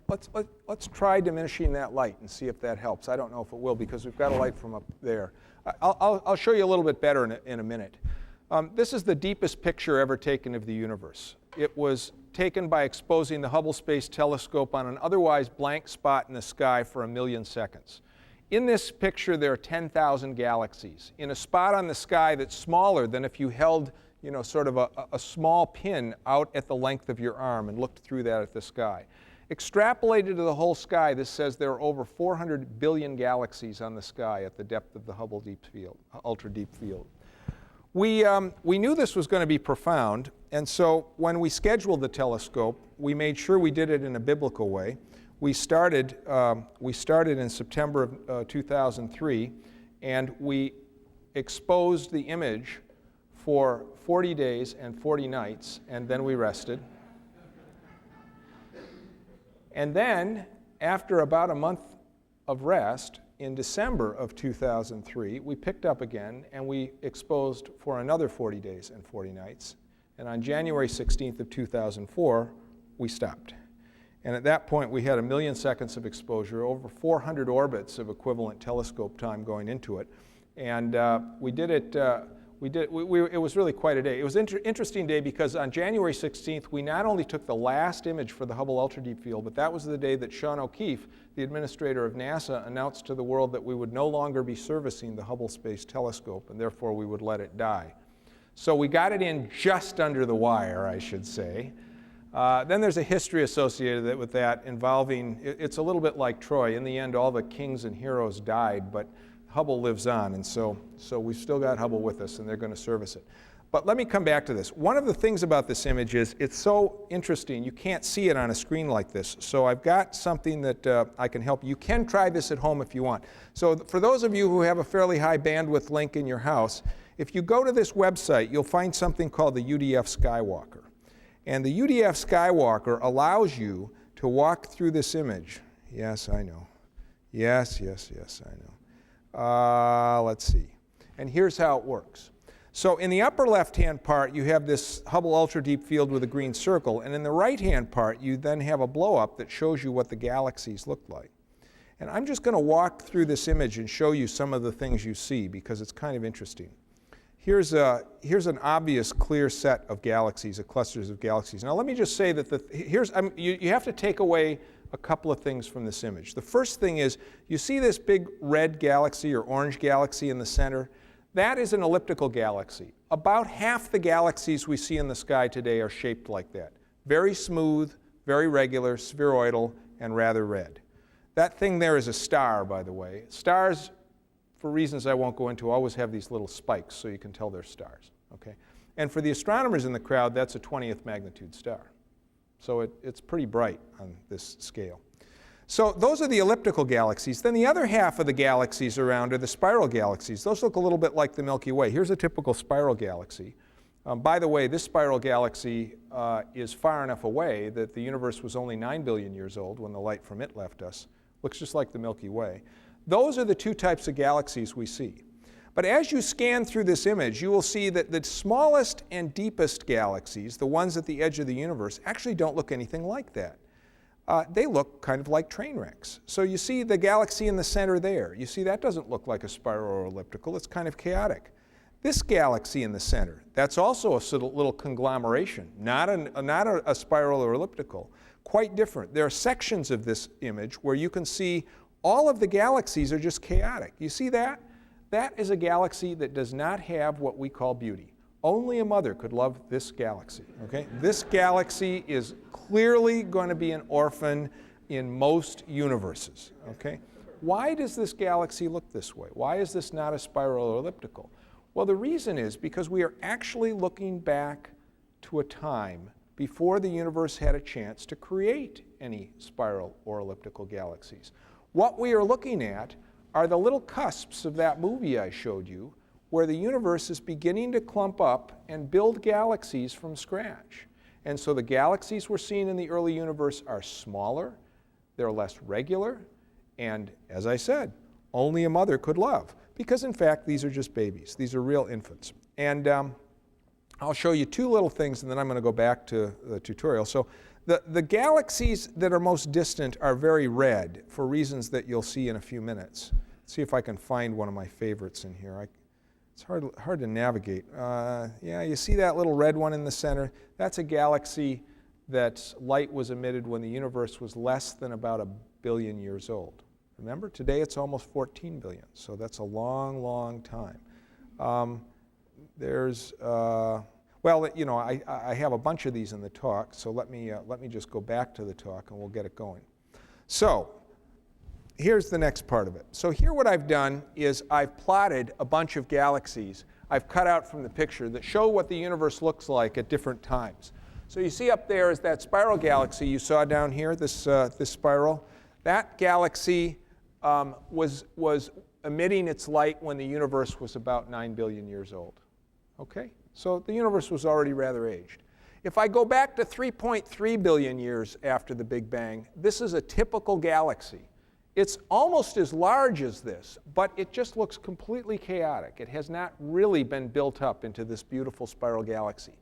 let's try diminishing that light and see if that helps. I don't know if it will because we've got a light from up there. I'll show you a little bit better in a minute. This is the deepest picture ever taken of the universe. It was taken by exposing the Hubble Space Telescope on an otherwise blank spot in the sky for 1 million seconds. In this picture, there are 10,000 galaxies in a spot on the sky that's smaller than if you held, sort of a small pin out at the length of your arm and looked through that at the sky. Extrapolated to the whole sky, this says there are over 400 billion galaxies on the sky at the depth of the Hubble Deep Field, Ultra Deep Field. We knew this was going to be profound, and so when we scheduled the telescope, we made sure we did it in a biblical way. We started in September of 2003, and we exposed the image for 40 days and 40 nights, and then we rested. And then, after about a month of rest, in December of 2003, we picked up again and we exposed for another 40 days and 40 nights. And on January 16th of 2004, we stopped. And at that point, we had 1 million seconds of exposure, over 400 orbits of equivalent telescope time going into it. And we did it. It was really quite a day. It was an interesting day because on January 16th, we not only took the last image for the Hubble Ultra Deep Field, but that was the day that Sean O'Keefe, the administrator of NASA, announced to the world that we would no longer be servicing the Hubble Space Telescope, and therefore we would let it die. So we got it in just under the wire, I should say. Then there's a history associated with that involving, it's a little bit like Troy. In the end, all the kings and heroes died, but Hubble lives on, and so we've still got Hubble with us, and they're going to service it. But let me come back to this. One of the things about this image is it's so interesting. You can't see it on a screen like this, so I've got something that I can help you. You can try this at home if you want. So for those of you who have a fairly high bandwidth link in your house, if you go to this website, you'll find something called the UDF Skywalker. And the UDF Skywalker allows you to walk through this image. Yes, I know. Yes, I know. Let's see. And here's how it works. So in the upper left-hand part, you have this Hubble Ultra Deep Field with a green circle, and in the right-hand part, you then have a blow-up that shows you what the galaxies look like. And I'm just going to walk through this image and show you some of the things you see, because it's kind of interesting. Here's an obvious, clear set of galaxies, of clusters of galaxies. Now let me just say that you have to take away a couple of things from this image. The first thing is, you see this big red galaxy or orange galaxy in the center? That is an elliptical galaxy. About half the galaxies we see in the sky today are shaped like that. Very smooth, very regular, spheroidal, and rather red. That thing there is a star, by the way. Stars, for reasons I won't go into, always have these little spikes so you can tell they're stars. Okay? And for the astronomers in the crowd, that's a 20th magnitude star. So it's pretty bright on this scale. So those are the elliptical galaxies. Then the other half of the galaxies around are the spiral galaxies. Those look a little bit like the Milky Way. Here's a typical spiral galaxy. By the way, this spiral galaxy is far enough away that the universe was only 9 billion years old when the light from it left us. Looks just like the Milky Way. Those are the two types of galaxies we see. But as you scan through this image, you will see that the smallest and deepest galaxies, the ones at the edge of the universe, actually don't look anything like that. They look kind of like train wrecks. So you see the galaxy in the center there. You see that doesn't look like a spiral or elliptical. It's kind of chaotic. This galaxy in the center, that's also a little conglomeration, not a spiral or elliptical. Quite different. There are sections of this image where you can see all of the galaxies are just chaotic. You see that? That is a galaxy that does not have what we call beauty. Only a mother could love this galaxy, okay? This galaxy is clearly going to be an orphan in most universes, okay? Why does this galaxy look this way? Why is this not a spiral or elliptical? Well, the reason is because we are actually looking back to a time before the universe had a chance to create any spiral or elliptical galaxies. What we are looking at are the little cusps of that movie I showed you, where the universe is beginning to clump up and build galaxies from scratch. And so the galaxies we're seeing in the early universe are smaller, they're less regular, and as I said, only a mother could love. Because in fact, these are just babies. These are real infants. And I'll show you two little things, and then I'm going to go back to the tutorial. So the galaxies that are most distant are very red for reasons that you'll see in a few minutes. Let's see if I can find one of my favorites in here. It's hard to navigate. Yeah, you see that little red one in the center? That's a galaxy that light was emitted when the universe was less than about 1 billion years old. Remember, today it's almost 14 billion, so that's a long, long time. Well, you know, I have a bunch of these in the talk, so let me just go back to the talk and we'll get it going. So, here's the next part of it. So here what I've done is I've plotted a bunch of galaxies I've cut out from the picture that show what the universe looks like at different times. So you see up there is that spiral galaxy you saw down here, this spiral. That galaxy was emitting its light when the universe was about 9 billion years old. Okay? So the universe was already rather aged. If I go back to 3.3 billion years after the Big Bang, this is a typical galaxy. It's almost as large as this, but it just looks completely chaotic. It has not really been built up into this beautiful spiral galaxy.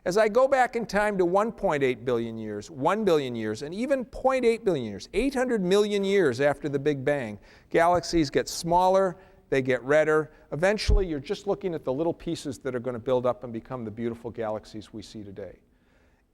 As I go back in time to 1.8 billion years, 1 billion years, and even 0.8 billion years, 800 million years after the Big Bang, galaxies get smaller, they get redder. Eventually, you're just looking at the little pieces that are going to build up and become the beautiful galaxies we see today.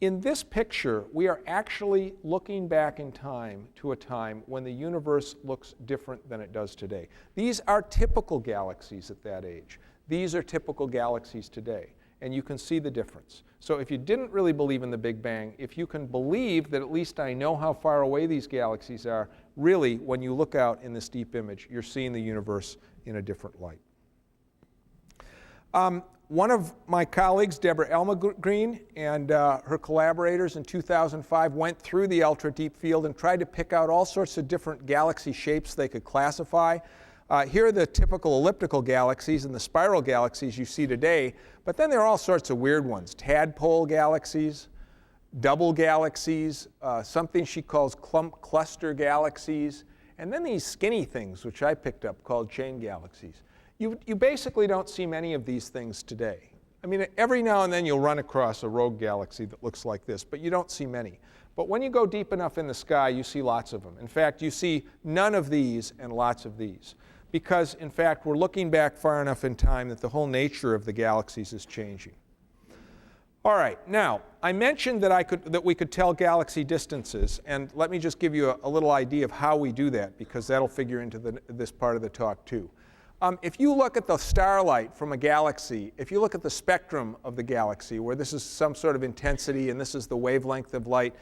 In this picture, we are actually looking back in time to a time when the universe looks different than it does today. These are typical galaxies at that age. These are typical galaxies today, and you can see the difference. So if you didn't really believe in the Big Bang, if you can believe that at least I know how far away these galaxies are, really, when you look out in this deep image, you're seeing the universe in a different light. One of my colleagues, Deborah Elmgreen, and her collaborators in 2005 went through the ultra-deep field and tried to pick out all sorts of different galaxy shapes they could classify. Here are the typical elliptical galaxies and the spiral galaxies you see today, but then there are all sorts of weird ones. Tadpole galaxies, double galaxies, something she calls clump cluster galaxies, and then these skinny things, which I picked up, called chain galaxies. You basically don't see many of these things today. I mean, every now and then you'll run across a rogue galaxy that looks like this, but you don't see many. But when you go deep enough in the sky, you see lots of them. In fact, you see none of these and lots of these. Because, in fact, we're looking back far enough in time that the whole nature of the galaxies is changing. All right, now, I mentioned that we could tell galaxy distances, and let me just give you a little idea of how we do that, because that'll figure into this part of the talk too. If you look at the starlight from a galaxy, if you look at the spectrum of the galaxy, where this is some sort of intensity and this is the wavelength of light,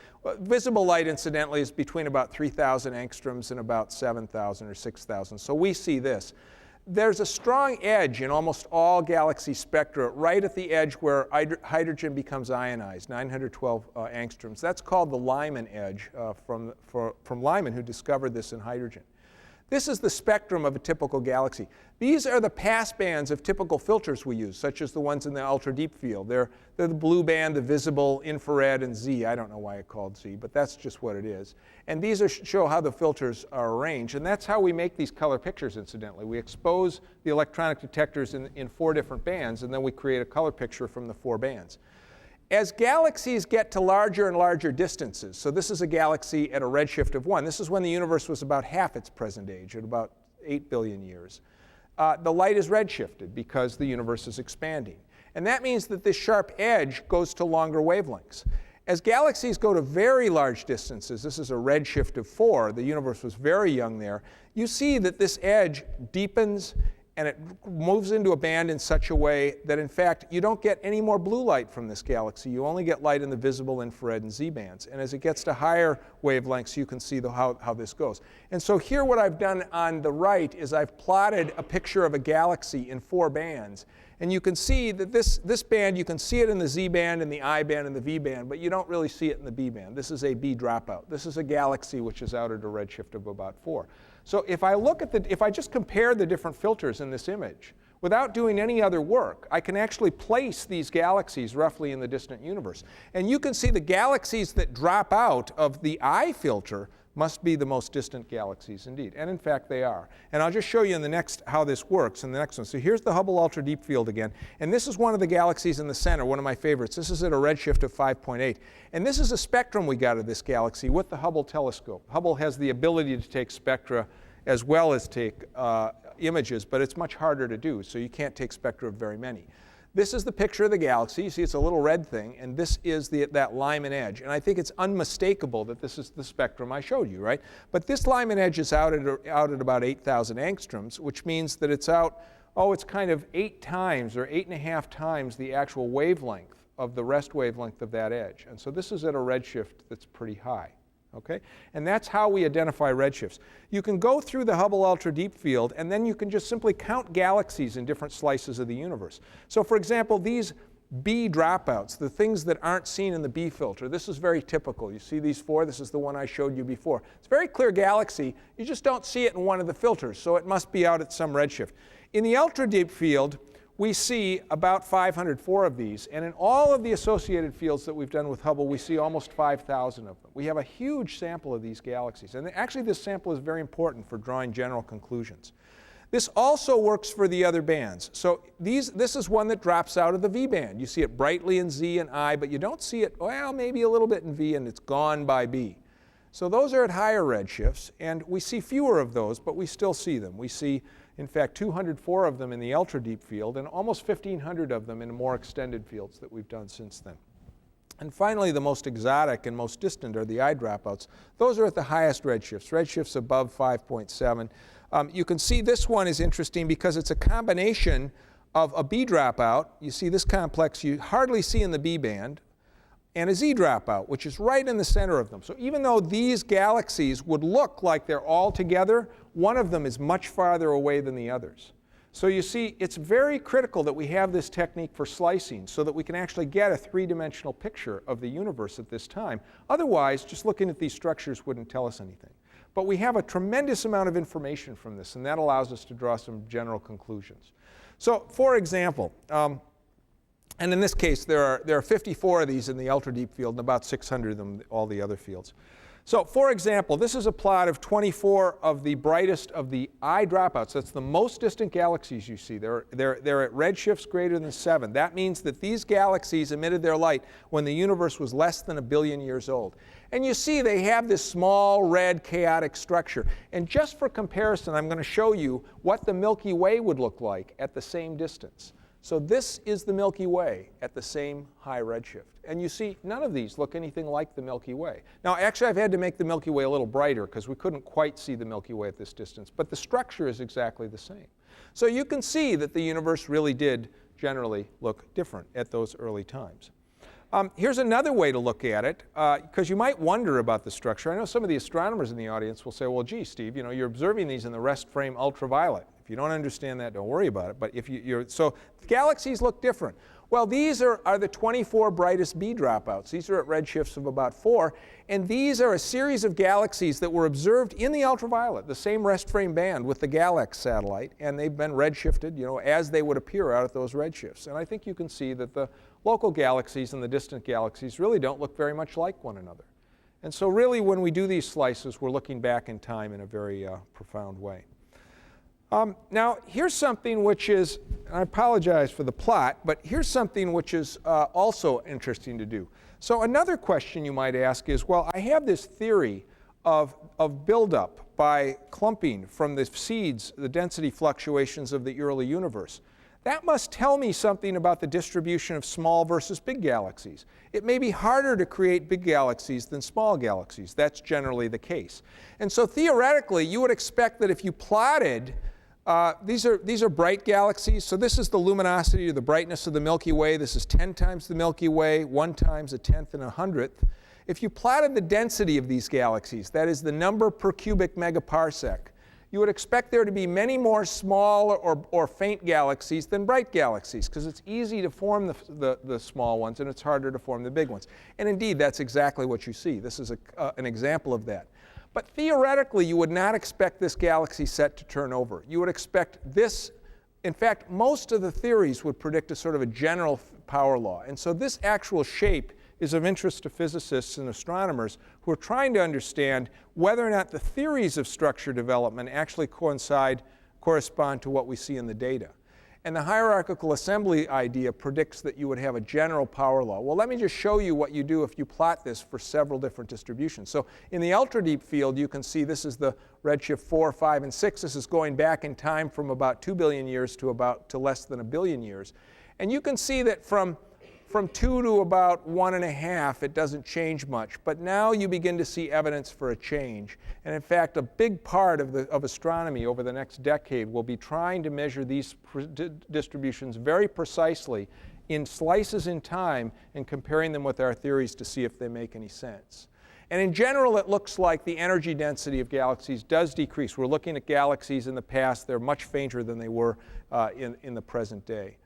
visible light, incidentally, is between about 3,000 angstroms and about 7,000 or 6,000. So we see this. There's a strong edge in almost all galaxy spectra right at the edge where hydrogen becomes ionized, 912 angstroms. That's called the Lyman edge from Lyman, who discovered this in hydrogen. This is the spectrum of a typical galaxy. These are the pass bands of typical filters we use, such as the ones in the ultra-deep field. They're the blue band, the visible, infrared, and Z. I don't know why it's called Z, but that's just what it is. And these show how the filters are arranged. And that's how we make these color pictures, incidentally. We expose the electronic detectors in 4 different bands, and then we create a color picture from the 4 bands. As galaxies get to larger and larger distances, so this is a galaxy at a redshift of 1. This is when the universe was about half its present age, at about 8 billion years. The light is redshifted because the universe is expanding. And that means that this sharp edge goes to longer wavelengths. As galaxies go to very large distances, this is a redshift of 4, the universe was very young there, you see that this edge deepens and it moves into a band in such a way that, in fact, you don't get any more blue light from this galaxy. You only get light in the visible, infrared, and Z bands. And as it gets to higher wavelengths, you can see how this goes. And so here what I've done on the right is I've plotted a picture of a galaxy in 4 bands. And you can see that this band, you can see it in the Z band, and the I band, and the V band, but you don't really see it in the B band. This is a B dropout. This is a galaxy which is out at a redshift of about 4. So if I just compare the different filters in this image, without doing any other work, I can actually place these galaxies roughly in the distant universe. And you can see the galaxies that drop out of the I filter must be the most distant galaxies indeed. And in fact, they are. And I'll just show you in the next how this works in the next one. So here's the Hubble Ultra Deep Field again. And this is one of the galaxies in the center, one of my favorites. This is at a redshift of 5.8. And this is a spectrum we got of this galaxy with the Hubble telescope. Hubble has the ability to take spectra as well as take images, but it's much harder to do, so you can't take spectra of very many. This is the picture of the galaxy. You see it's a little red thing, and this is that Lyman edge. And I think it's unmistakable that this is the spectrum I showed you, right? But this Lyman edge is out at about 8,000 angstroms, which means that it's out, it's kind of 8 times or 8.5 times the actual wavelength of the rest wavelength of that edge. And so this is at a redshift that's pretty high. Okay? And that's how we identify redshifts. You can go through the Hubble Ultra Deep Field, and then you can just simply count galaxies in different slices of the universe. So for example, these B dropouts, the things that aren't seen in the B filter, this is very typical. You see these 4? This is the one I showed you before. It's a very clear galaxy. You just don't see it in one of the filters, so it must be out at some redshift. In the Ultra Deep Field, we see about 504 of these, and in all of the associated fields that we've done with Hubble, we see almost 5,000 of them. We have a huge sample of these galaxies, and actually this sample is very important for drawing general conclusions. This also works for the other bands. So this is one that drops out of the V band. You see it brightly in Z and I, but you don't see it, well, maybe a little bit in V, and it's gone by B. So those are at higher redshifts, and we see fewer of those, but we still see them. We see, in fact, 204 of them in the ultra-deep field, and almost 1,500 of them in more extended fields that we've done since then. And finally, the most exotic and most distant are the I dropouts. Those are at the highest redshifts above 5.7. You can see this one is interesting because it's a combination of a B dropout. You see this complex you hardly see in the B band, and a Z dropout, which is right in the center of them. So even though these galaxies would look like they're all together, one of them is much farther away than the others. So you see, it's very critical that we have this technique for slicing so that we can actually get a 3-dimensional picture of the universe at this time. Otherwise, just looking at these structures wouldn't tell us anything. But we have a tremendous amount of information from this, and that allows us to draw some general conclusions. So, for example, and in this case, there are 54 of these in the ultra-deep field and about 600 of them in all the other fields. So, for example, this is a plot of 24 of the brightest of the eye dropouts. That's the most distant galaxies you see. They're at redshifts greater than 7. That means that these galaxies emitted their light when the universe was less than 1 billion years old. And you see they have this small red chaotic structure. And just for comparison, I'm going to show you what the Milky Way would look like at the same distance. So this is the Milky Way at the same high redshift. And you see, none of these look anything like the Milky Way. Now, actually, I've had to make the Milky Way a little brighter because we couldn't quite see the Milky Way at this distance. But the structure is exactly the same. So you can see that the universe really did generally look different at those early times. Here's another way to look at it, because you might wonder about the structure. I know some of the astronomers in the audience will say, well, gee, Steve, you know, you're observing these in the rest frame ultraviolet. If you don't understand that, don't worry about it. But if so galaxies look different. Well, these are the 24 brightest B dropouts. These are at redshifts of about 4. And these are a series of galaxies that were observed in the ultraviolet, the same rest frame band with the GALEX satellite. And they've been redshifted, you know, as they would appear out at those redshifts. And I think you can see that the local galaxies and the distant galaxies really don't look very much like one another. And so really, when we do these slices, we're looking back in time in a very profound way. Now, here's something which is, I apologize for the plot, but here's something which is also interesting to do. So another question you might ask is, well, I have this theory of buildup by clumping from the seeds, the density fluctuations of the early universe. That must tell me something about the distribution of small versus big galaxies. It may be harder to create big galaxies than small galaxies. That's generally the case. And so theoretically, you would expect that if you plotted these are bright galaxies. So this is the luminosity or the brightness of the Milky Way. This is 10 times the Milky Way, 1 times a tenth and a hundredth. If you plotted the density of these galaxies, that is the number per cubic megaparsec, you would expect there to be many more small or faint galaxies than bright galaxies, because it's easy to form the small ones and it's harder to form the big ones. And indeed, that's exactly what you see. This is an example of that. But theoretically, you would not expect this galaxy set to turn over. You would expect this, in fact, most of the theories would predict a sort of a general power law. And so this actual shape is of interest to physicists and astronomers who are trying to understand whether or not the theories of structure development actually correspond to what we see in the data. And the hierarchical assembly idea predicts that you would have a general power law. Well, let me just show you what you do if you plot this for several different distributions. So in the ultra-deep field, you can see this is the redshift 4, 5, and 6. This is going back in time from about 2 billion years to less than 1 billion years. And you can see that from 2 to about 1.5, it doesn't change much. But now you begin to see evidence for a change. And in fact, a big part of astronomy over the next decade will be trying to measure these distributions very precisely in slices in time and comparing them with our theories to see if they make any sense. And in general, it looks like the energy density of galaxies does decrease. We're looking at galaxies in the past. They're much fainter than they were in the present day.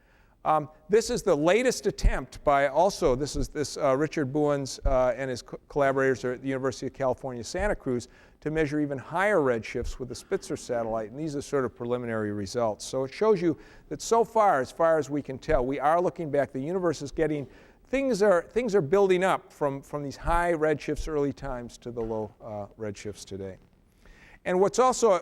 This is the latest attempt by Richard Bouwens and his collaborators at the University of California, Santa Cruz, to measure even higher redshifts with the Spitzer satellite. And these are sort of preliminary results. So it shows you that so far as we can tell, we are looking back. The universe is getting, things are building up from these high redshifts early times to the low redshifts today. And what's also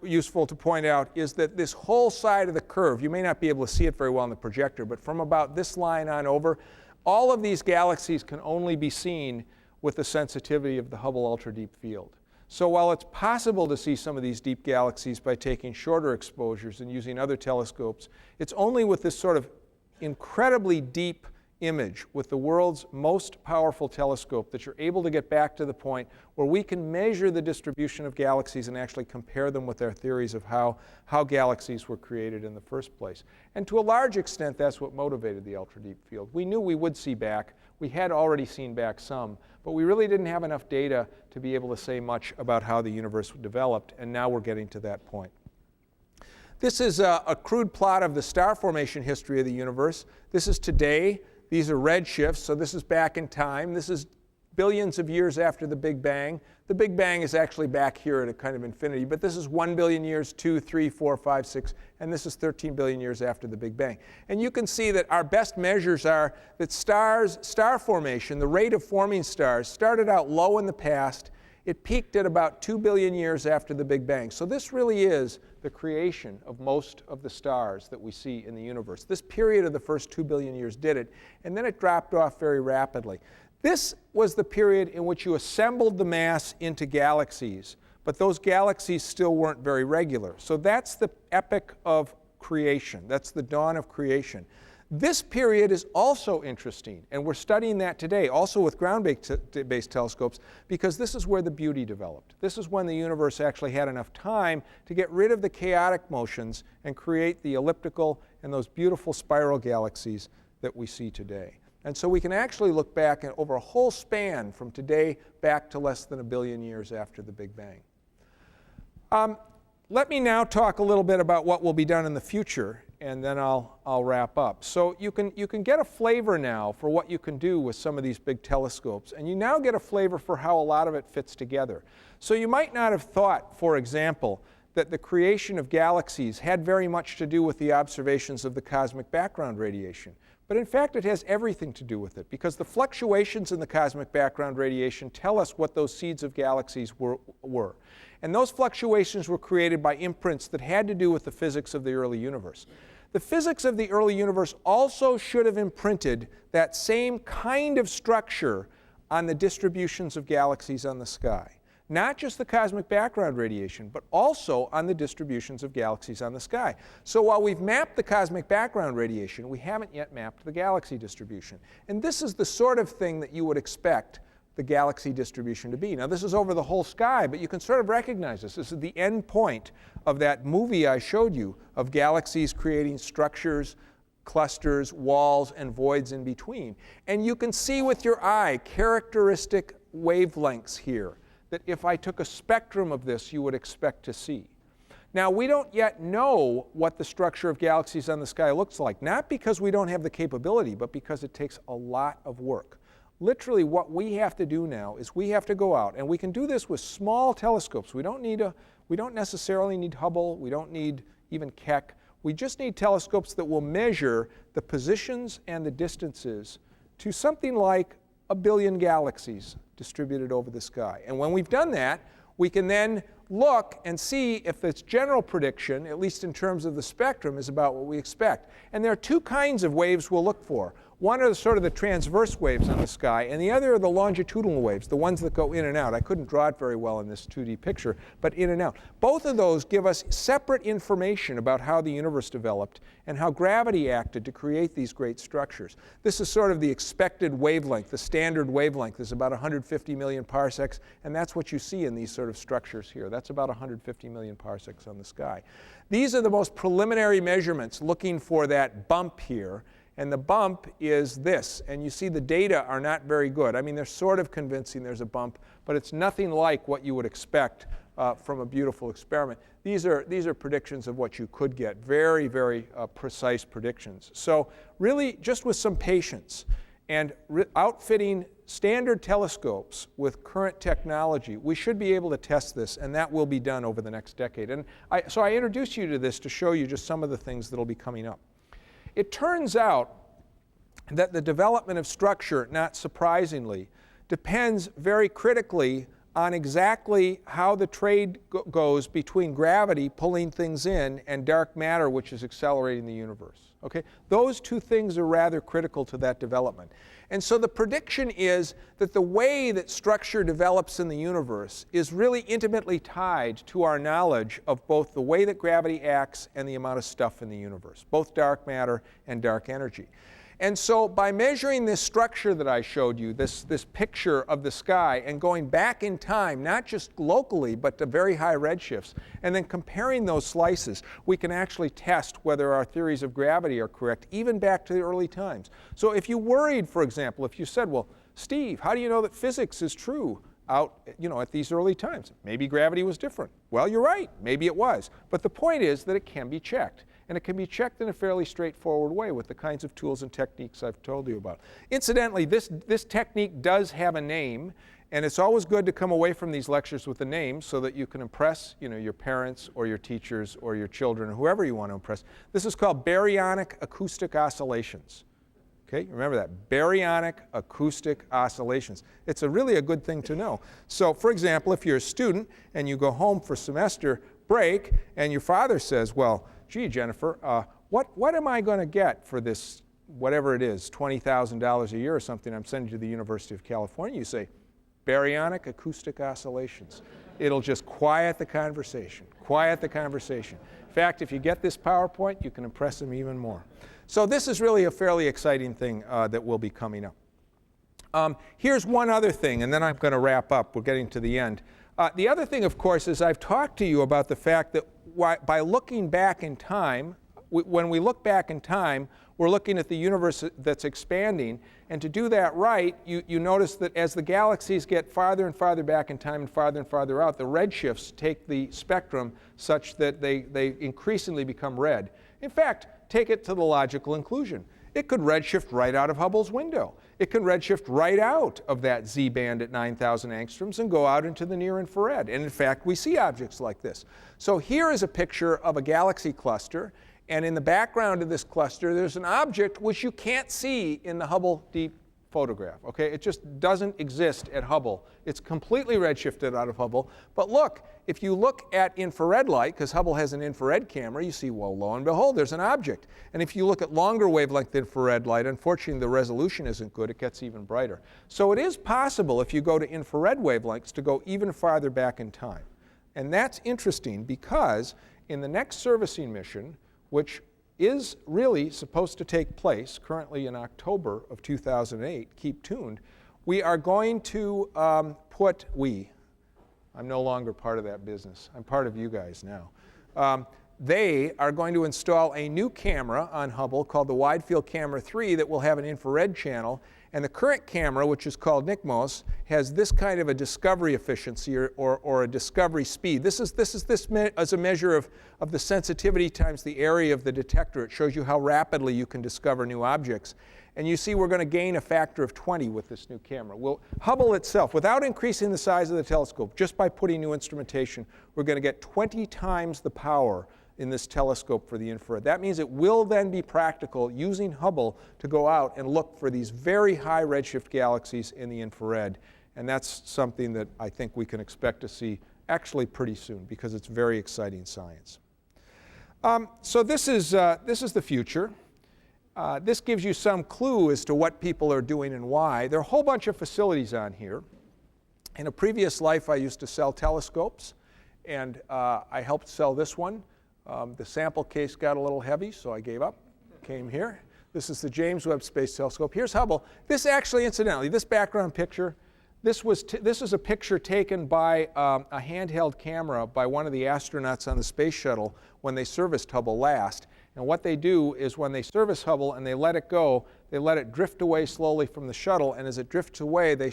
useful to point out is that this whole side of the curve, you may not be able to see it very well in the projector, but from about this line on over, all of these galaxies can only be seen with the sensitivity of the Hubble Ultra Deep Field. So while it's possible to see some of these deep galaxies by taking shorter exposures and using other telescopes, it's only with this sort of incredibly deep image with the world's most powerful telescope that you're able to get back to the point where we can measure the distribution of galaxies and actually compare them with our theories of how galaxies were created in the first place. And to a large extent, that's what motivated the ultra-deep field. We knew we would see back. We had already seen back some, but we really didn't have enough data to be able to say much about how the universe developed, and now we're getting to that point. This is a crude plot of the star formation history of the universe. This is today. These are redshifts, so this is back in time. This is billions of years after the Big Bang. The Big Bang is actually back here at a kind of infinity, but this is 1 billion years, 2, 3, 4, 5, 6, and this is 13 billion years after the Big Bang. And you can see that our best measures are that star formation, the rate of forming stars, started out low in the past. It peaked at about 2 billion years after the Big Bang. So this really is the creation of most of the stars that we see in the universe. This period of the first 2 billion years did it, and then it dropped off very rapidly. This was the period in which you assembled the mass into galaxies, but those galaxies still weren't very regular. So that's the epoch of creation. That's the dawn of creation. This period is also interesting, and we're studying that today, also with ground-based telescopes, because this is where the beauty developed. This is when the universe actually had enough time to get rid of the chaotic motions and create the elliptical and those beautiful spiral galaxies that we see today. And so we can actually look back over a whole span from today back to less than 1 billion years after the Big Bang. Let me now talk a little bit about what will be done in the future, and then I'll wrap up. So you can get a flavor now for what you can do with some of these big telescopes, and you now get a flavor for how a lot of it fits together. So you might not have thought, for example, that the creation of galaxies had very much to do with the observations of the cosmic background radiation. But in fact, it has everything to do with it, because the fluctuations in the cosmic background radiation tell us what those seeds of galaxies were. And those fluctuations were created by imprints that had to do with the physics of the early universe. The physics of the early universe also should have imprinted that same kind of structure on the distributions of galaxies on the sky. Not just the cosmic background radiation, but also on the distributions of galaxies on the sky. So while we've mapped the cosmic background radiation, we haven't yet mapped the galaxy distribution. And this is the sort of thing that you would expect the galaxy distribution to be. Now, this is over the whole sky, but you can sort of recognize this. This is the end point of that movie I showed you of galaxies creating structures, clusters, walls, and voids in between. And you can see with your eye characteristic wavelengths here that if I took a spectrum of this, you would expect to see. Now, we don't yet know what the structure of galaxies on the sky looks like, not because we don't have the capability, but because it takes a lot of work. Literally, what we have to do now is we have to go out, and we can do this with small telescopes. We don't necessarily need Hubble. We don't need even Keck. We just need telescopes that will measure the positions and the distances to something like 1 billion galaxies distributed over the sky. And when we've done that, we can then look and see if its general prediction, at least in terms of the spectrum, is about what we expect. And there are two kinds of waves we'll look for. One are sort of the transverse waves on the sky, and the other are the longitudinal waves, the ones that go in and out. I couldn't draw it very well in this 2D picture, but in and out. Both of those give us separate information about how the universe developed and how gravity acted to create these great structures. This is sort of the expected wavelength. The standard wavelength is about 150 million parsecs, and that's what you see in these sort of structures here. That's about 150 million parsecs on the sky. These are the most preliminary measurements looking for that bump here. And the bump is this. And you see the data are not very good. I mean, they're sort of convincing there's a bump, but it's nothing like what you would expect from a beautiful experiment. These are predictions of what you could get, very, very precise predictions. So really, just with some patience and outfitting standard telescopes with current technology, we should be able to test this, and that will be done over the next decade. And so I introduced you to this to show you just some of the things that will be coming up. It turns out that the development of structure, not surprisingly, depends very critically on exactly how the trade goes between gravity pulling things in and dark matter, which is accelerating the universe. Okay? Those two things are rather critical to that development. And so the prediction is that the way that structure develops in the universe is really intimately tied to our knowledge of both the way that gravity acts and the amount of stuff in the universe, both dark matter and dark energy. And so by measuring this structure that I showed you, this picture of the sky, and going back in time, not just locally, but to very high redshifts, and then comparing those slices, we can actually test whether our theories of gravity are correct, even back to the early times. So if you worried, for example, if you said, well, Steve, how do you know that physics is true out, at these early times? Maybe gravity was different. Well, you're right, maybe it was. But the point is that it can be checked. And it can be checked in a fairly straightforward way with the kinds of tools and techniques I've told you about. Incidentally, this technique does have a name, and it's always good to come away from these lectures with a name so that you can impress your parents or your teachers or your children or whoever you want to impress. This is called baryonic acoustic oscillations. Okay, remember that, baryonic acoustic oscillations. It's really a good thing to know. So for example, if you're a student and you go home for semester break and your father says, well, gee, Jennifer, what am I going to get for this, whatever it is, $20,000 a year or something I'm sending to the University of California? You say, baryonic acoustic oscillations. It'll just quiet the conversation, quiet the conversation. In fact, if you get this PowerPoint, you can impress them even more. So this is really a fairly exciting thing that will be coming up. Here's one other thing, and then I'm going to wrap up. We're getting to the end. The other thing, of course, is I've talked to you about the fact that by looking back in time, when we look back in time, we're looking at the universe that's expanding. And to do that right, you notice that as the galaxies get farther and farther back in time and farther out, the redshifts take the spectrum such that they increasingly become red. In fact, take it to the logical inclusion. It could redshift right out of Hubble's window. It can redshift right out of that Z-band at 9,000 angstroms and go out into the near infrared. And in fact, we see objects like this. So here is a picture of a galaxy cluster. And in the background of this cluster, there's an object which you can't see in the Hubble deep photograph. Okay? It just doesn't exist at Hubble. It's completely redshifted out of Hubble. But look, if you look at infrared light, because Hubble has an infrared camera, you see, well, lo and behold, there's an object. And if you look at longer wavelength infrared light, unfortunately, the resolution isn't good. It gets even brighter. So it is possible, if you go to infrared wavelengths, to go even farther back in time. And that's interesting because in the next servicing mission, which is really supposed to take place currently in October of 2008, keep tuned, we are going to I'm no longer part of that business. I'm part of you guys now. They are going to install a new camera on Hubble called the Wide Field Camera 3 that will have an infrared channel. And the current camera, which is called NICMOS, has this kind of a discovery efficiency or a discovery speed. This is as a measure of the sensitivity times the area of the detector. It shows you how rapidly you can discover new objects. And you see we're going to gain a factor of 20 with this new camera. Well, Hubble itself, without increasing the size of the telescope, just by putting new instrumentation, we're going to get 20 times the power in this telescope for the infrared. That means it will then be practical using Hubble to go out and look for these very high redshift galaxies in the infrared. And that's something that I think we can expect to see actually pretty soon because it's very exciting science. So this is the future. This gives you some clue as to what people are doing and why. There are a whole bunch of facilities on here. In a previous life, I used to sell telescopes, and I helped sell this one. The sample case got a little heavy, so I gave up, came here. This is the James Webb Space Telescope. Here's Hubble. This actually, incidentally, this background picture, this is a picture taken by a handheld camera by one of the astronauts on the space shuttle when they serviced Hubble last. And what they do is when they service Hubble and they let it go, they let it drift away slowly from the shuttle, and as it drifts away, they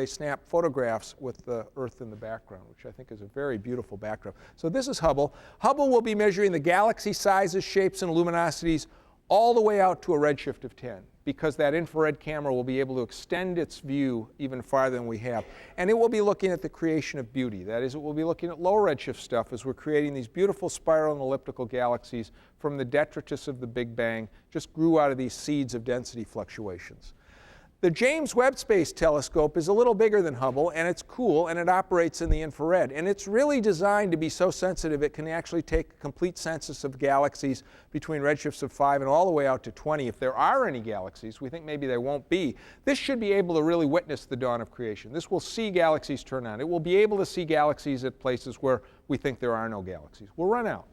snap photographs with the Earth in the background, which I think is a very beautiful background. So this is Hubble. Hubble will be measuring the galaxy sizes, shapes, and luminosities all the way out to a redshift of 10, because that infrared camera will be able to extend its view even farther than we have. And it will be looking at the creation of beauty. That is, it will be looking at low redshift stuff as we're creating these beautiful spiral and elliptical galaxies from the detritus of the Big Bang, just grew out of these seeds of density fluctuations. The James Webb Space Telescope is a little bigger than Hubble, and it's cool, and it operates in the infrared. And it's really designed to be so sensitive it can actually take a complete census of galaxies between redshifts of 5 and all the way out to 20. If there are any galaxies, we think maybe there won't be. This should be able to really witness the dawn of creation. This will see galaxies turn on. It will be able to see galaxies at places where we think there are no galaxies. We'll run out.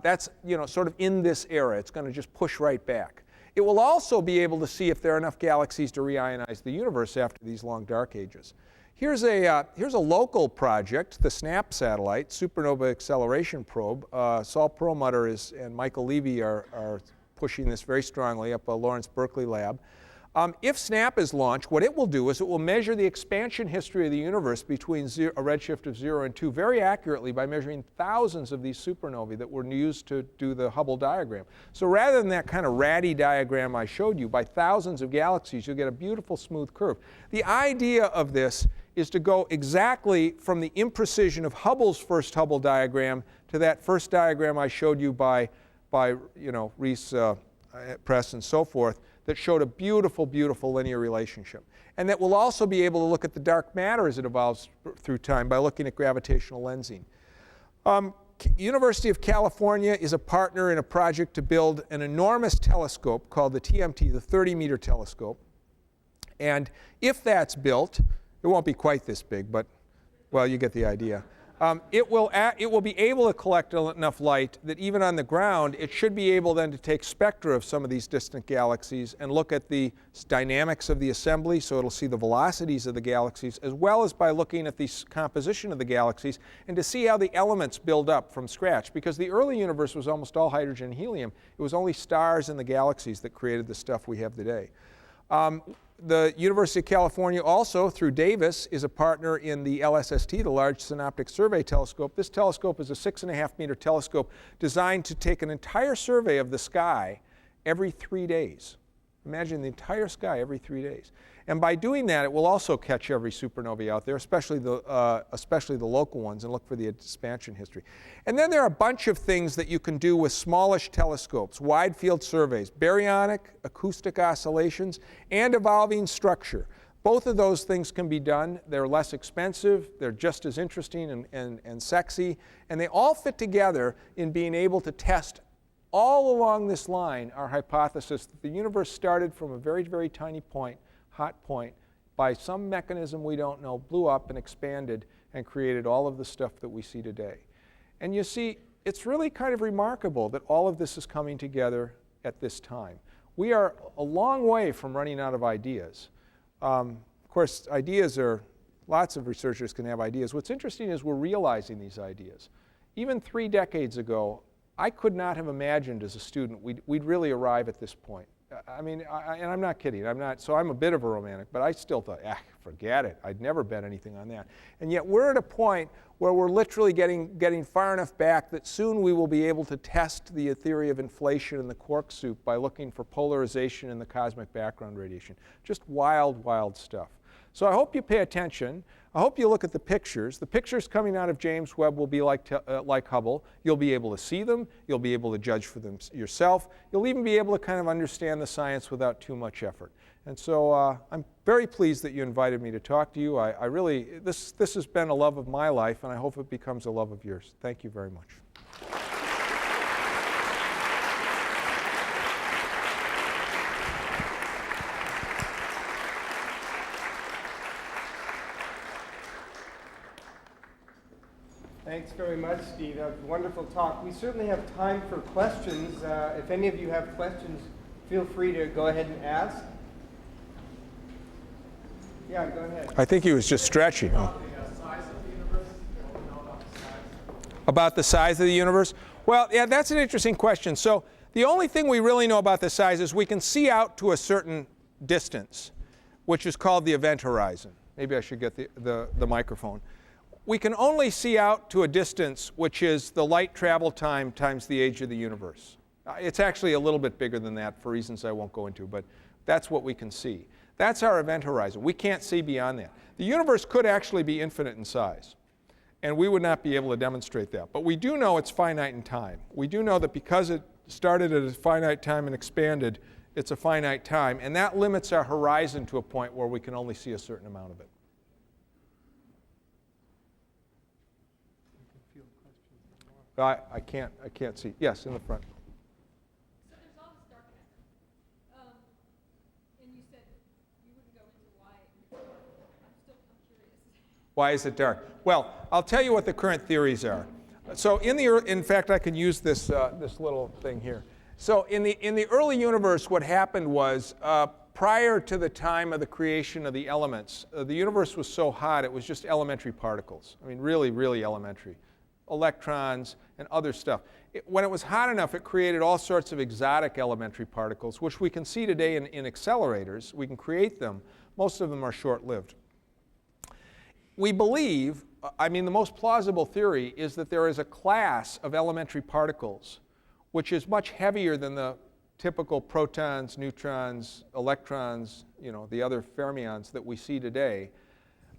That's sort of in this era. It's going to just push right back. It will also be able to see if there are enough galaxies to reionize the universe after these long dark ages. Here's a local project, the SNAP satellite, Supernova Acceleration Probe. Saul Perlmutter and Michael Levy are pushing this very strongly up at Lawrence Berkeley lab. If SNAP is launched, what it will do is it will measure the expansion history of the universe between a redshift of 0 and 2 very accurately by measuring thousands of these supernovae that were used to do the Hubble diagram. So rather than that kind of ratty diagram I showed you, by thousands of galaxies, you'll get a beautiful smooth curve. The idea of this is to go exactly from the imprecision of Hubble's first Hubble diagram to that first diagram I showed you by Reese Press and so forth, that showed a beautiful, beautiful linear relationship. And that we'll also be able to look at the dark matter as it evolves through time by looking at gravitational lensing. University of California is a partner in a project to build an enormous telescope called the TMT, the 30-meter telescope. And if that's built, it won't be quite this big, but, well, you get the idea. It will be able to collect enough light that even on the ground, it should be able then to take spectra of some of these distant galaxies and look at the dynamics of the assembly, so it'll see the velocities of the galaxies, as well as by looking at the composition of the galaxies and to see how the elements build up from scratch. Because the early universe was almost all hydrogen and helium. It was only stars in the galaxies that created the stuff we have today. The University of California also, through Davis, is a partner in the LSST, the Large Synoptic Survey Telescope. This telescope is a 6.5-meter telescope designed to take an entire survey of the sky every 3 days. Imagine the entire sky every 3 days. And by doing that, it will also catch every supernova out there, especially the local ones, and look for the expansion history. And then there are a bunch of things that you can do with smallish telescopes, wide field surveys, baryonic, acoustic oscillations, and evolving structure. Both of those things can be done. They're less expensive, they're just as interesting and sexy, and they all fit together in being able to test all along this line our hypothesis that the universe started from a very, very tiny point, hot point, by some mechanism we don't know, blew up and expanded and created all of the stuff that we see today. And you see, it's really kind of remarkable that all of this is coming together at this time. We are a long way from running out of ideas. Of course, ideas are, lots of researchers can have ideas. What's interesting is we're realizing these ideas. Even 3 decades ago, I could not have imagined as a student we'd really arrive at this point. I mean, and I'm not kidding, so I'm a bit of a romantic, but I still thought, forget it. I'd never bet anything on that. And yet we're at a point where we're literally getting far enough back that soon we will be able to test the theory of inflation in the quark soup by looking for polarization in the cosmic background radiation. Just wild, wild stuff. So I hope you pay attention. I hope you look at the pictures. The pictures coming out of James Webb will be like Hubble. You'll be able to see them. You'll be able to judge for them yourself. You'll even be able to kind of understand the science without too much effort. And so I'm very pleased that you invited me to talk to you. I really, this has been a love of my life, and I hope it becomes a love of yours. Thank you very much. Thanks very much, Steve. That was a wonderful talk. We certainly have time for questions. If any of you have questions, feel free to go ahead and ask. Yeah, go ahead. I think he was just stretching. About the size of the universe? Well, yeah, that's an interesting question. So the only thing we really know about the size is we can see out to a certain distance, which is called the event horizon. Maybe I should get the microphone. We can only see out to a distance which is the light travel time times the age of the universe. It's actually a little bit bigger than that for reasons I won't go into, but that's what we can see. That's our event horizon. We can't see beyond that. The universe could actually be infinite in size, and we would not be able to demonstrate that. But we do know it's finite in time. We do know that because it started at a finite time and expanded, it's a finite time, and that limits our horizon to a point where we can only see a certain amount of it. I can't see. Yes, in the front. So there's all this dark matter, and you said you wouldn't go into why it's dark. I'm curious. Why is it dark? Well, I'll tell you what the current theories are. So in fact, I can use this this little thing here. So in the early universe, what happened was prior to the time of the creation of the elements, the universe was so hot it was just elementary particles. I mean, really, really elementary. Electrons and other stuff. When it was hot enough, it created all sorts of exotic elementary particles, which we can see today in accelerators. We can create them. Most of them are short-lived. We believe, I mean, the most plausible theory is that there is a class of elementary particles which is much heavier than the typical protons, neutrons, electrons, the other fermions that we see today.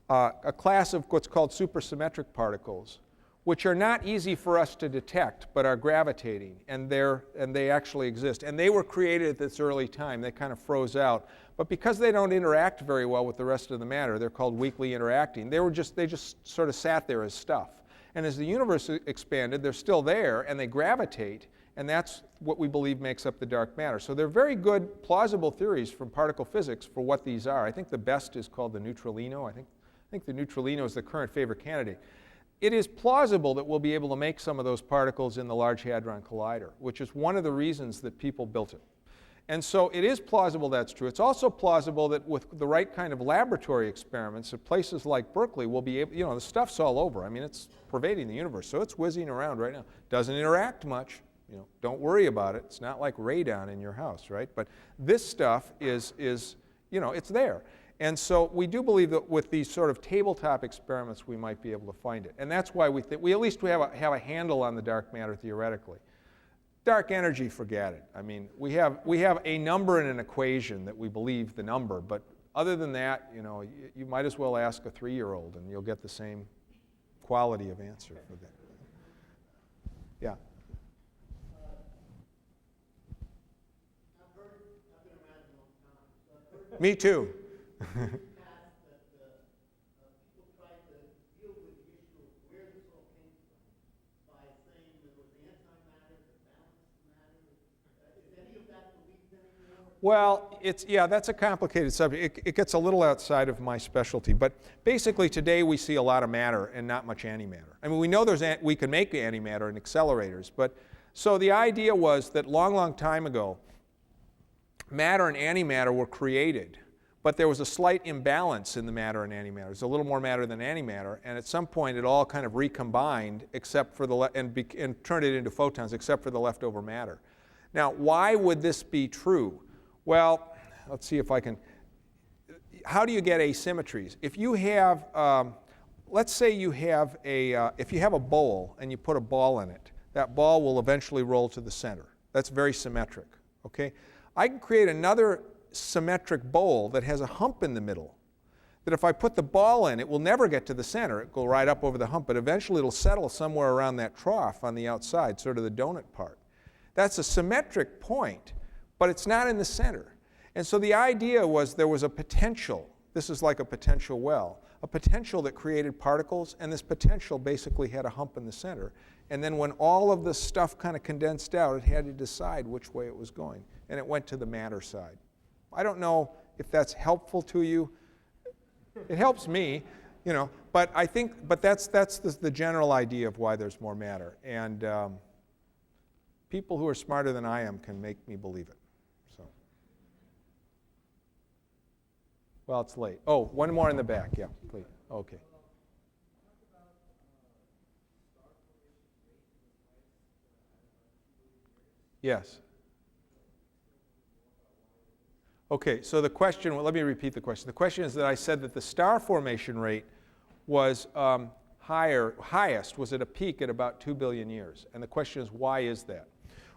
A class of what's called supersymmetric particles, which are not easy for us to detect, but are gravitating, and they actually exist. And they were created at this early time. They kind of froze out. But because they don't interact very well with the rest of the matter, they're called weakly interacting. They just sort of sat there as stuff. And as the universe expanded, they're still there, and they gravitate, and that's what we believe makes up the dark matter. So they're very good, plausible theories from particle physics for what these are. I think the best is called the neutralino. I think the neutralino is the current favorite candidate. It is plausible that we'll be able to make some of those particles in the Large Hadron Collider, which is one of the reasons that people built it. And so it is plausible that's true. It's also plausible that with the right kind of laboratory experiments at places like Berkeley, we'll be able, the stuff's all over. I mean, it's pervading the universe, so it's whizzing around right now. Doesn't interact much. Don't worry about it. It's not like radon in your house, right? But this stuff is it's there. And so we do believe that with these sort of tabletop experiments, we might be able to find it. And that's why we think we have a handle on the dark matter theoretically. Dark energy, forget it. I mean, we have a number in an equation that we believe the number, but other than that, you might as well ask a 3-year-old and you'll get the same quality of answer for that. Yeah. Me too. Well, that's a complicated subject. It gets a little outside of my specialty, but basically today we see a lot of matter and not much antimatter. I mean, we know we can make antimatter in accelerators, but so the idea was that long time ago, matter and antimatter were created, but there was a slight imbalance in the matter and antimatter. There's a little more matter than antimatter, and at some point it all kind of recombined except for and turned it into photons except for the leftover matter. Now, why would this be true? Well, let's see if I can. How do you get asymmetries? If you have, let's say you have if you have a bowl and you put a ball in it, that ball will eventually roll to the center. That's very symmetric, okay? I can create another symmetric bowl that has a hump in the middle, that if I put the ball in, it will never get to the center. It'll go right up over the hump, but eventually it'll settle somewhere around that trough on the outside, sort of the donut part. That's a symmetric point, but it's not in the center. And so the idea was there was a potential. This is like a potential well, a potential that created particles, and this potential basically had a hump in the center. And then when all of the stuff kind of condensed out, it had to decide which way it was going, and it went to the matter side. I don't know if that's helpful to you. It helps me, but I think, that's the general idea of why there's more matter. And people who are smarter than I am can make me believe it. So, well, it's late. Oh, one more in the back. Yeah, please. Okay. Yes. Okay, so the question, let me repeat the question. The question is that I said that the star formation rate was highest, was at a peak at about 2 billion years. And the question is, why is that?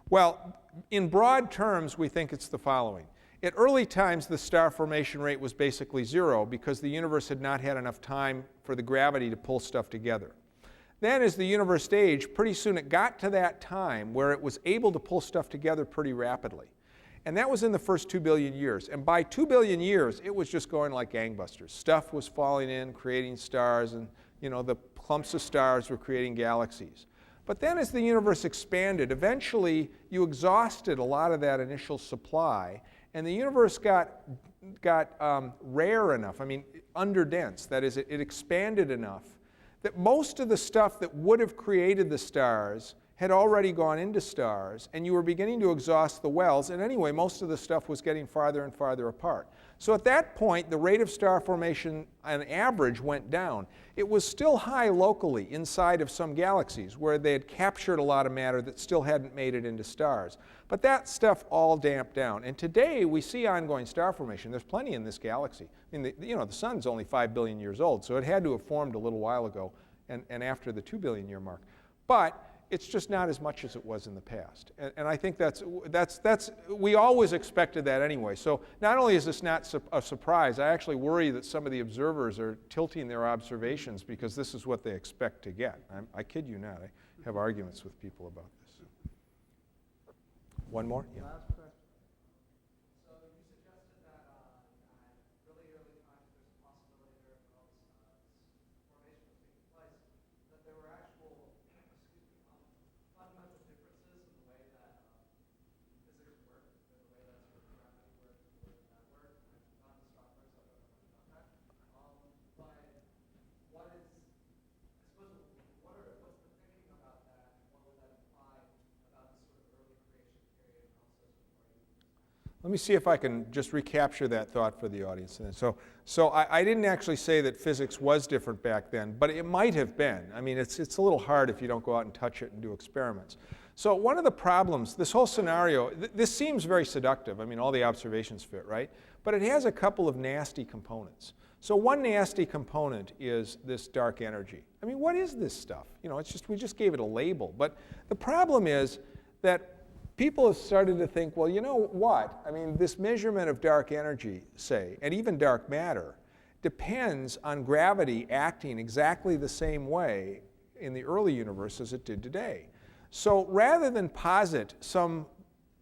Well, in broad terms, we think it's the following. At early times, the star formation rate was basically 0 because the universe had not had enough time for the gravity to pull stuff together. Then as the universe aged, pretty soon it got to that time where it was able to pull stuff together pretty rapidly. And that was in the first 2 billion years. And by 2 billion years, it was just going like gangbusters. Stuff was falling in, creating stars, and the clumps of stars were creating galaxies. But then as the universe expanded, eventually you exhausted a lot of that initial supply, and the universe got rare enough, underdense. That is, it expanded enough that most of the stuff that would have created the stars had already gone into stars, and you were beginning to exhaust the wells, and anyway, most of the stuff was getting farther and farther apart. So at that point, the rate of star formation on average went down. It was still high locally inside of some galaxies where they had captured a lot of matter that still hadn't made it into stars. But that stuff all damped down. And today, we see ongoing star formation. There's plenty in this galaxy. The sun's only 5 billion years old, so it had to have formed a little while ago and after the 2 billion year mark. But It's just not as much as it was in the past. And I think we always expected that anyway. So not only is this not a surprise, I actually worry that some of the observers are tilting their observations because this is what they expect to get. I kid you not. I have arguments with people about this. One more? Yeah. Last question. So you suggested that really early times there's a possibility there of formation was taking place, that there were actual, fundamental differences in the way that physics work, the way that sort of gravity works, the way that works. I'm not a astronomer, so I don't know much about that. But what is, I suppose, what's the thinking about that? What would that imply about the sort of early creation period and also sort of our universe? Let me see if I can just recapture that thought for the audience. So I didn't actually say that physics was different back then, but it might have been. I mean, it's a little hard if you don't go out and touch it and do experiments. So one of the problems, this whole scenario, this seems very seductive. I mean, all the observations fit, right? But it has a couple of nasty components. So one nasty component is this dark energy. I mean, what is this stuff? You know, we just gave it a label. But the problem is that people have started to think, well, you know what? I mean, this measurement of dark energy, say, and even dark matter, depends on gravity acting exactly the same way in the early universe as it did today. So rather than posit some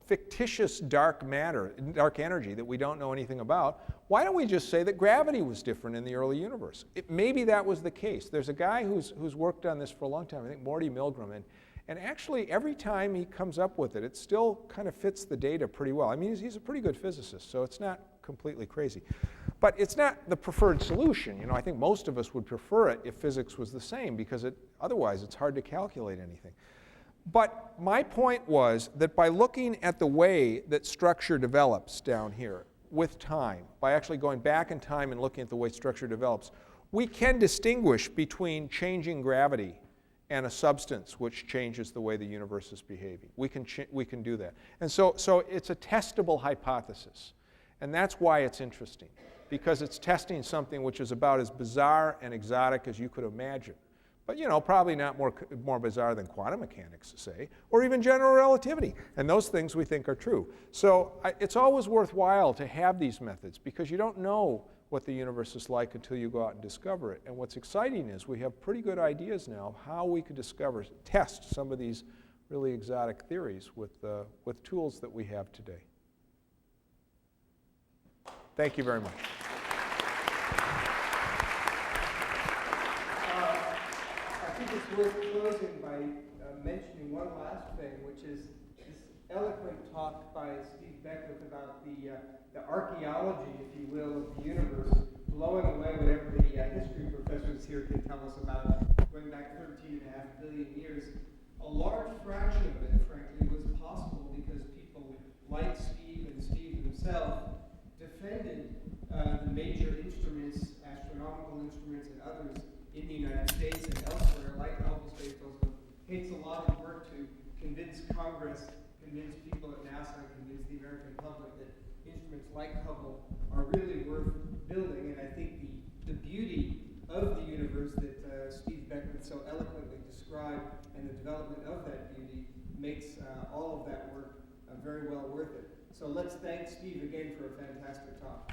fictitious dark matter, dark energy that we don't know anything about, why don't we just say that gravity was different in the early universe? Maybe that was the case. There's a guy who's worked on this for a long time, I think Morty Milgram, and actually, every time he comes up with it, it still kind of fits the data pretty well. I mean, he's a pretty good physicist, so it's not completely crazy. But it's not the preferred solution. You know, I think most of us would prefer it if physics was the same, because otherwise it's hard to calculate anything. But my point was that by looking at the way that structure develops down here with time, by actually going back in time and looking at the way structure develops, we can distinguish between changing gravity and a substance which changes the way the universe is behaving. We can do that. And so it's a testable hypothesis. And that's why it's interesting, because it's testing something which is about as bizarre and exotic as you could imagine. But, you know, probably not more bizarre than quantum mechanics, say, or even general relativity. And those things we think are true. So it's always worthwhile to have these methods, because you don't know what the universe is like until you go out and discover it. And what's exciting is we have pretty good ideas now of how we could test some of these really exotic theories with tools that we have today. Thank you very much. I think it's worth closing by mentioning one last thing, which is this eloquent talk by Steve Beckwith about the archaeology, if you will, of the universe, blowing away whatever the history professors here can tell us about, going back 13.5 billion years. A large fraction of it, frankly, was possible because people like Steve and Steve himself defended the major instruments, astronomical instruments and others in the United States and elsewhere, like the Hubble Space Telescope. Takes a lot of work to convince Congress, convince people at NASA, convince the American public that instruments like Hubble are really worth building. And I think the beauty of the universe that Steve Beckwith so eloquently described and the development of that beauty makes all of that work very well worth it. So let's thank Steve again for a fantastic talk.